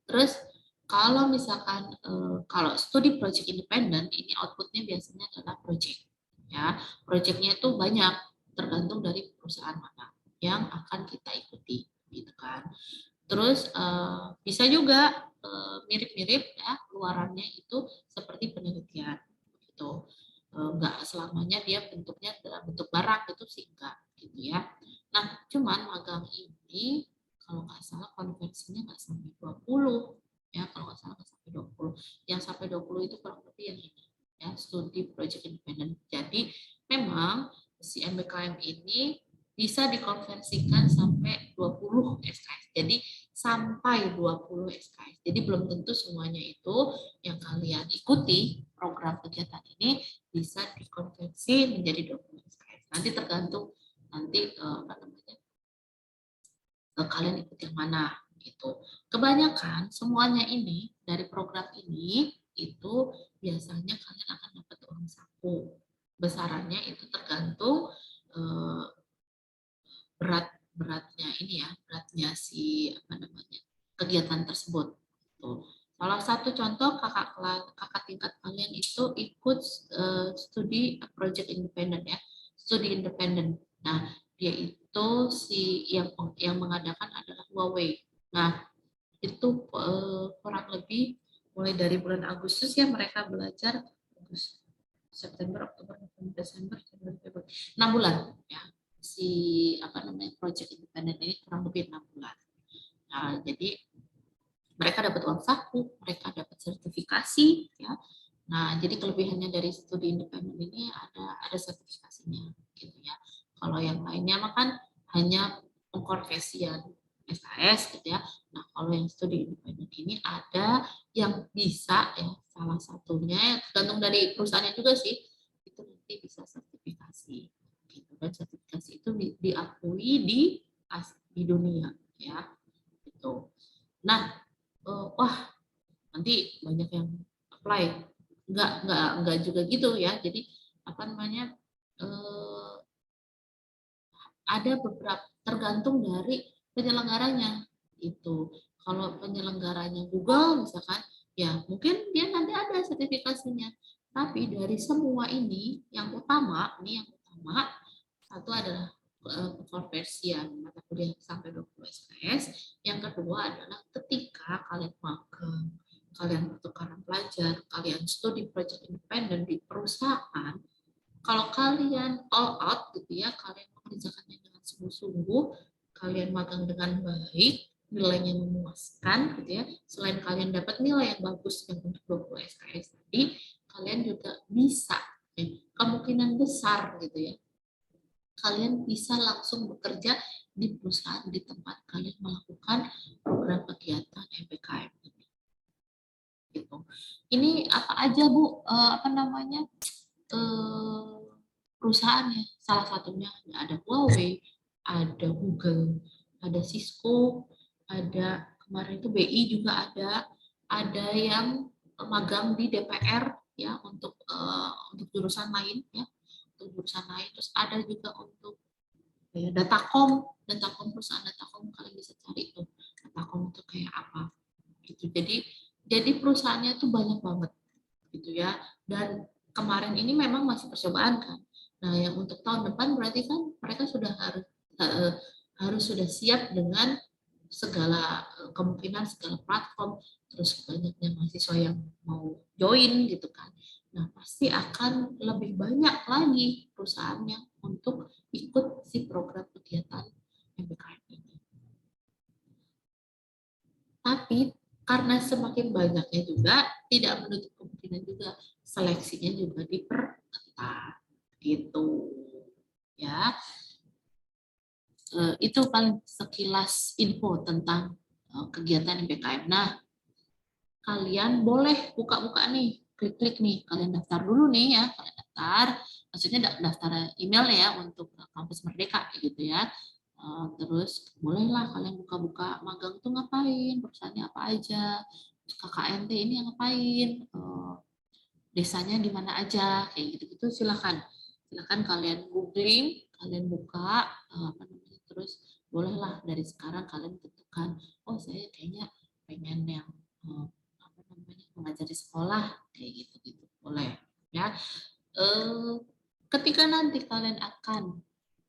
Terus kalau misalkan kalau studi project independen ini outputnya biasanya adalah project. Ya, projectnya itu banyak tergantung dari perusahaan mana yang akan kita ikuti, gitu kan. Terus bisa juga mirip-mirip ya luarannya itu seperti penelitian, gitu. Enggak selamanya dia bentuknya dalam bentuk barang itu sih enggak, gitu ya. Nah, cuman magang ini kalau nggak salah konversinya nggak sampai 20 ya, kalau nggak salah nggak sampai 20. Yang sampai 20 itu kurang lebih yang ini ya, studi project independent. Jadi memang si MBKM ini bisa dikonversikan sampai 20 SKS. Jadi sampai 20 SKS. Jadi belum tentu semuanya itu yang kalian ikuti program kegiatan ini bisa dikonversi menjadi 20 SKS. Nanti tergantung kalian ikut yang mana gitu. Kebanyakan semuanya ini dari program ini itu biasanya kalian akan dapat uang saku. Besarannya itu tergantung ini ya, beratnya si apa namanya kegiatan tersebut. Tuh. Salah satu contoh kakak tingkat kalian itu ikut studi project independen ya, studi independen. Nah, dia itu si yang mengadakan adalah Huawei. Nah, itu kurang lebih mulai dari bulan Agustus ya mereka belajar September, Oktober, November, Desember, Januari, Februari, 6 bulan ya. Si apa namanya project independen ini kurang lebih 6 bulan. Nah, jadi mereka dapat uang saku, mereka dapat sertifikasi ya. Nah, jadi kelebihannya dari studi independen ini ada sertifikasinya gitu ya. Kalau yang lainnya makan hanya pengkonversian SKS gitu ya. Nah, kalau yang studi independen ini ada yang bisa ya, salah satunya tergantung dari perusahaannya juga sih, itu nanti bisa sertifikasi gitu. Dan sertifikasi itu diakui di dunia ya gitu. Nah, wah nanti banyak yang apply, enggak juga gitu ya. Jadi apa namanya ada beberapa tergantung dari penyelenggaranya itu. Kalau penyelenggaranya Google misalkan ya mungkin dia nanti ada sertifikasinya, tapi dari semua ini yang utama satu adalah konversian mata kuliah sampai 20 SKS. Yang kedua adalah ketika kalian magang, kalian pertukaran pelajar, kalian studi project independen di perusahaan, kalau kalian all out gitu ya, kalian mengerjakannya dengan sungguh-sungguh, kalian magang dengan baik, nilainya memuaskan gitu ya. Selain kalian dapat nilai yang bagus yang untuk 20 SKS tadi, kalian juga bisa kemungkinan besar gitu ya, kalian bisa langsung bekerja di perusahaan di tempat kalian melakukan program kegiatan MBKM ini. Gitu. Ini apa aja Bu? Apa namanya perusahaannya? Salah satunya ada Huawei, ada Google, ada Cisco, ada kemarin itu BI juga ada yang magang di DPR ya untuk jurusan lain ya. Jurusan lain, terus ada juga untuk ya, Datacom perusahaan Datacom kalian bisa cari tuh Datacom itu kayak apa gitu. Jadi perusahaannya tuh banyak banget gitu ya, dan kemarin ini memang masih percobaan kan. Nah yang untuk tahun depan berarti kan mereka sudah harus sudah siap dengan segala kemungkinan, segala platform, terus banyaknya mahasiswa yang mau join gitu kan. Nah, pasti akan lebih banyak lagi perusahaannya untuk ikut si program kegiatan MBKM ini. Tapi karena semakin banyaknya juga, tidak menutup kemungkinan juga seleksinya juga diperketat gitu. Ya. Itu paling sekilas info tentang kegiatan MBKM. Nah, kalian boleh buka-buka nih, klik-klik nih, kalian daftar dulu nih ya, kalian daftar, maksudnya daftar email ya untuk kampus Merdeka gitu ya. Terus bolehlah kalian buka-buka magang tuh ngapain, perusahaannya apa aja, KKNT ini yang ngapain, desanya di mana aja, kayak gitu-gitu silakan kalian googling, kalian buka apa namanya, terus bolehlah dari sekarang kalian tentukan, oh saya kayaknya pengen yang apa namanya mengajar di sekolah kayak gitu boleh ya. Ketika nanti kalian akan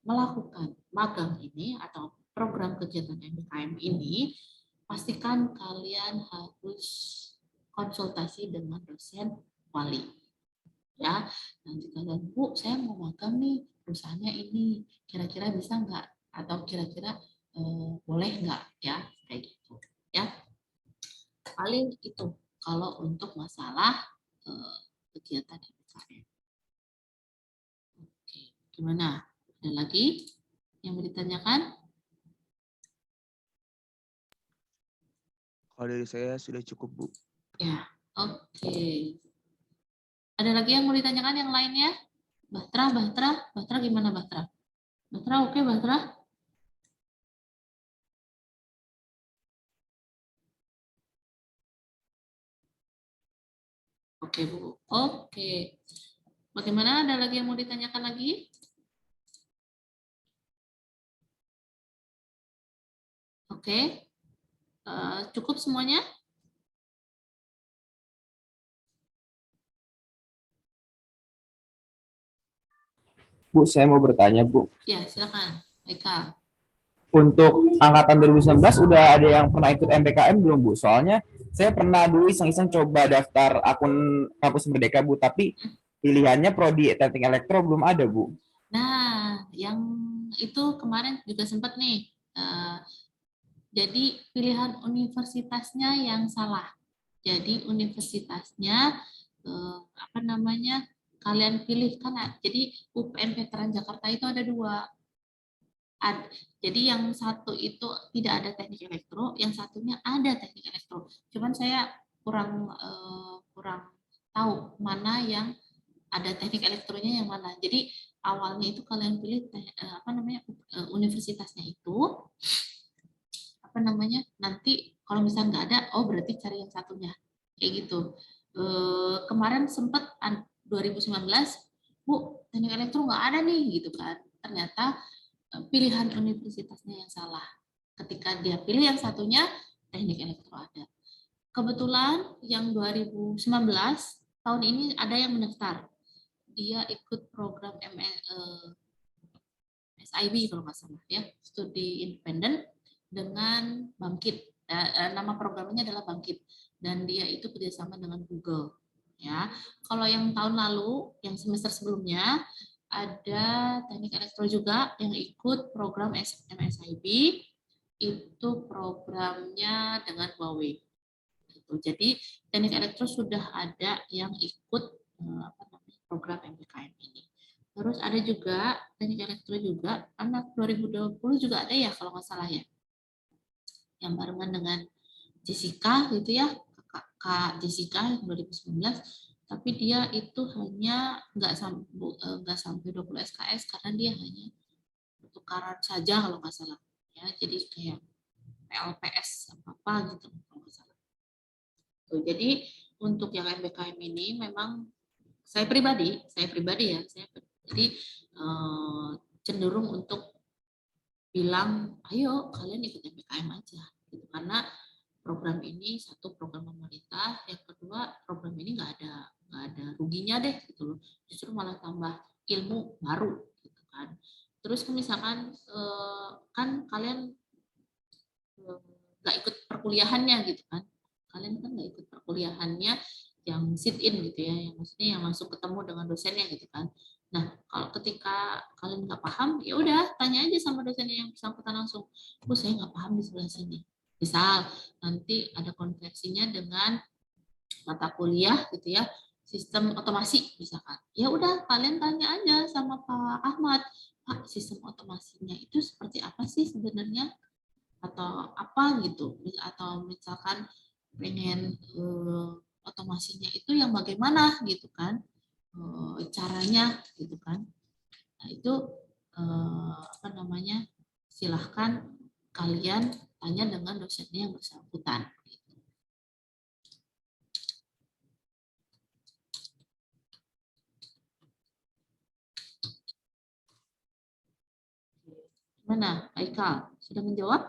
melakukan magang ini atau program kegiatan MBKM ini, pastikan kalian harus konsultasi dengan dosen wali ya. Nanti kalian, Bu, saya mau magang nih, perusahaannya ini, kira-kira bisa nggak? Atau kira-kira boleh nggak ya? Kayak gitu ya. Paling itu kalau untuk masalah kegiatan MBKM. Oke, gimana? Ada lagi yang mau ditanyakan? Kalau dari saya sudah cukup, Bu. Ya, oke. Ada lagi yang mau ditanyakan yang lainnya? Bahtra gimana Bahtra? Bahtra oke Bahtra? Oke Bu, oke. Bagaimana, ada lagi yang mau ditanyakan lagi? Oke. Cukup semuanya? Bu, saya mau bertanya, Bu. Ya, silakan. Eka. Untuk angkatan 2019 udah ada yang pernah ikut MBKM belum, Bu? Soalnya saya pernah dulu iseng-iseng coba daftar akun Kampus Merdeka, Bu, tapi pilihannya prodi Teknik Elektro belum ada, Bu. Nah, yang itu kemarin juga sempat nih. Jadi pilihan universitasnya yang salah. Jadi universitasnya apa namanya? Kalian pilih kan? Jadi UPN Veteran Jakarta itu ada 2. Jadi yang satu itu tidak ada teknik elektro, yang satunya ada teknik elektro. Cuman saya kurang tahu mana yang ada teknik elektronya yang mana. Jadi awalnya itu kalian pilih universitasnya itu apa namanya, nanti kalau misalnya nggak ada, oh berarti cari yang satunya kayak gitu. Kemarin sempat 2019, Bu, teknik elektro nggak ada nih gitu kan. Ternyata pilihan universitasnya yang salah. Ketika dia pilih yang satunya, teknik elektro ada. Kebetulan yang 2019 tahun ini ada yang mendaftar. Dia ikut program SIB kalau nggak salah ya, studi independen dengan Bangkit. Nama programnya adalah Bangkit dan dia itu kerjasama dengan Google. Ya, kalau yang tahun lalu, yang semester sebelumnya ada teknik elektro juga yang ikut program MSIB, itu programnya dengan Huawei. Jadi teknik elektro sudah ada yang ikut program MBKM ini. Terus ada juga teknik elektro juga anak 2020 juga ada ya kalau nggak salah ya, yang barengan dengan Jessica gitu ya, Kak Jessica 2019. Tapi dia itu hanya nggak sampai 20 SKS karena dia hanya tukaran saja kalau nggak salah ya, jadi kayak PLPS apa gitu kalau nggak salah. Jadi untuk yang MBKM ini memang saya pribadi ya, jadi cenderung untuk bilang ayo kalian ikut MBKM aja gitu, karena program ini satu program pemerintah, yang kedua program ini nggak ada ruginya deh gitu loh, justru malah tambah ilmu baru gitu kan. Terus misalkan kan kalian nggak ikut perkuliahannya gitu kan, kalian kan nggak ikut perkuliahannya yang sit in gitu ya, yang maksudnya yang langsung ketemu dengan dosennya gitu kan. Nah kalau ketika kalian nggak paham, ya udah tanya aja sama dosennya yang bersangkutan langsung, Bu saya nggak paham di sebelah sini. Misal nanti ada konversinya dengan mata kuliah gitu ya, sistem otomasi misalkan. Ya udah kalian tanya aja sama Pak Ahmad, Pak sistem otomasinya itu seperti apa sih sebenarnya, atau apa gitu, atau misalkan pengen otomasinya itu yang bagaimana gitu kan, caranya gitu kan. Nah itu apa namanya, silahkan kalian tanya dengan dosennya yang bersangkutan. Gimana, Aika? Sudah menjawab?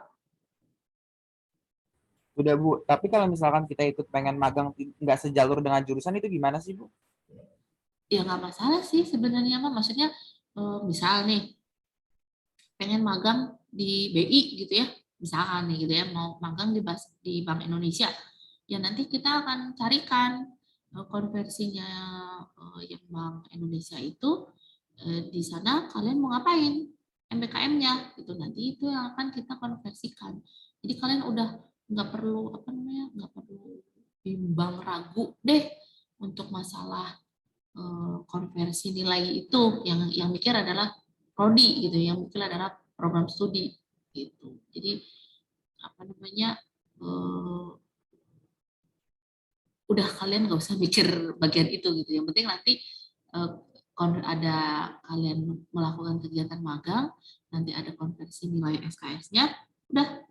Udah, Bu. Tapi kalau misalkan kita ikut pengen magang nggak sejalur dengan jurusan itu gimana sih, Bu? Ya nggak masalah sih sebenarnya, mah. Maksudnya misal nih pengen magang di BI gitu ya, misalkan nih gitu ya, mau magang di Bank Indonesia, ya nanti kita akan carikan konversinya yang Bank Indonesia itu di sana kalian mau ngapain MBKM-nya gitu, nanti itu yang akan kita konversikan. Jadi kalian udah nggak perlu nggak perlu bimbang ragu deh untuk masalah konversi nilai itu. Yang mikir adalah prodi gitu, yang mikir adalah program studi gitu. Jadi apa namanya, udah kalian nggak usah mikir bagian itu gitu. Yang penting nanti ada kalian melakukan kegiatan magang, nanti ada konversi nilai SKS-nya, udah,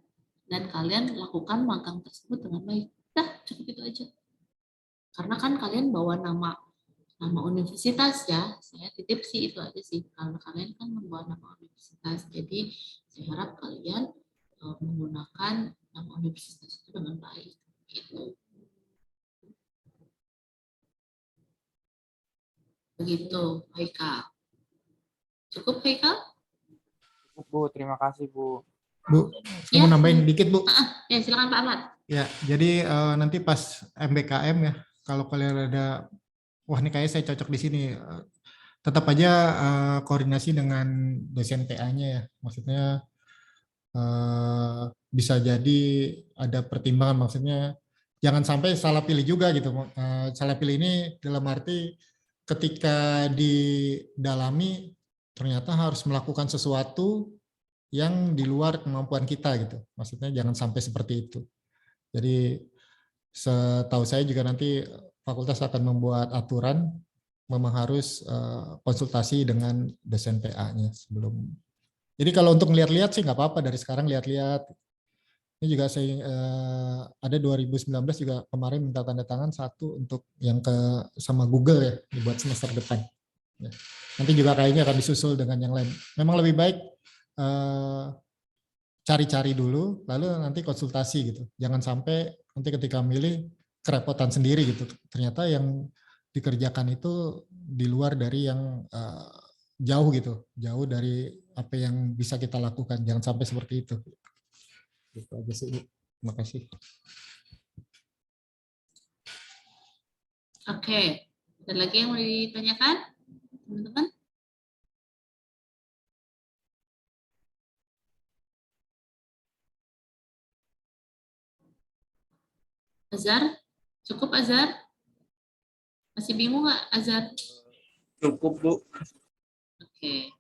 dan kalian lakukan magang tersebut dengan baik. Udah, cukup itu aja. Karena kan kalian bawa nama universitas ya, saya titip sih itu aja sih, karena kalian kan membawa nama universitas. Jadi saya harap kalian menggunakan nama universitas itu dengan baik. Gitu. Begitu, Haikal. Cukup, Haikal? Cukup, Bu. Terima kasih, Bu. Bu, saya mau nambahin dikit, Bu. Ya, silakan Pak Ahmad. Ya, jadi nanti pas MBKM ya, kalau kalian ada, wah ini kayaknya saya cocok di sini, tetap aja koordinasi dengan dosen TA-nya ya. Maksudnya bisa jadi ada pertimbangan, maksudnya jangan sampai salah pilih juga gitu. Salah pilih ini dalam arti ketika didalami ternyata harus melakukan sesuatu yang di luar kemampuan kita gitu. Maksudnya jangan sampai seperti itu. Jadi setahu saya juga nanti fakultas akan membuat aturan memang harus konsultasi dengan dosen PA-nya sebelum. Jadi kalau untuk lihat-lihat sih nggak apa-apa, dari sekarang lihat-lihat. Ini juga saya ada 2019 juga kemarin minta tanda tangan satu untuk yang sama Google ya, dibuat semester depan. Ya. Nanti juga kayaknya akan disusul dengan yang lain. Memang lebih baik cari-cari dulu, lalu nanti konsultasi gitu. Jangan sampai nanti ketika milih kerepotan sendiri gitu. Ternyata yang dikerjakan itu di luar dari yang jauh gitu, jauh dari apa yang bisa kita lakukan. Jangan sampai seperti itu. Itu aja sih. Terima kasih. Oke, ada lagi yang mau ditanyakan, teman-teman? Azhar, cukup Azhar? Masih bingung nggak Azhar? Cukup, Bu. Oke.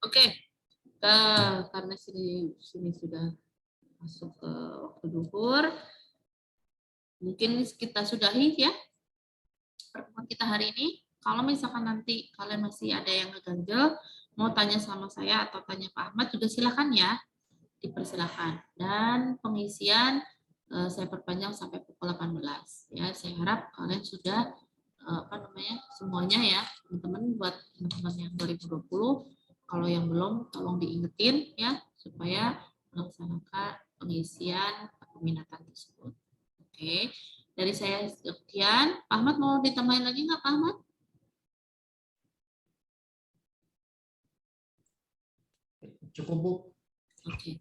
Oke, karena sini sudah masuk ke waktu duhur, mungkin kita sudahi ya pertemuan kita hari ini. Kalau misalkan nanti kalian masih ada yang ngeganjel, mau tanya sama saya atau tanya Pak Ahmad, juga silakan ya, dipersilakan. Dan pengisian saya perpanjang sampai pukul 18. Ya, saya harap kalian sudah semuanya ya, teman-teman, buat teman-teman yang 2020. Kalau yang belum, tolong diingetin ya, supaya melaksanakan pengisian peminatan tersebut. Oke, dari saya sekian. Pak Ahmad mau ditambahin lagi nggak, Pak Ahmad? Cukup, Bu. Oke.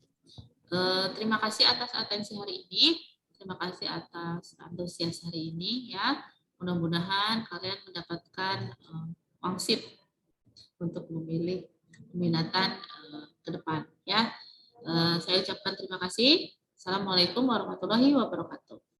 Terima kasih atas atensi hari ini. Terima kasih atas antusias hari ini ya. Mudah-mudahan kalian mendapatkan wangsit untuk memilih peminatan ke depan ya. Saya ucapkan terima kasih. Assalamualaikum warahmatullahi wabarakatuh.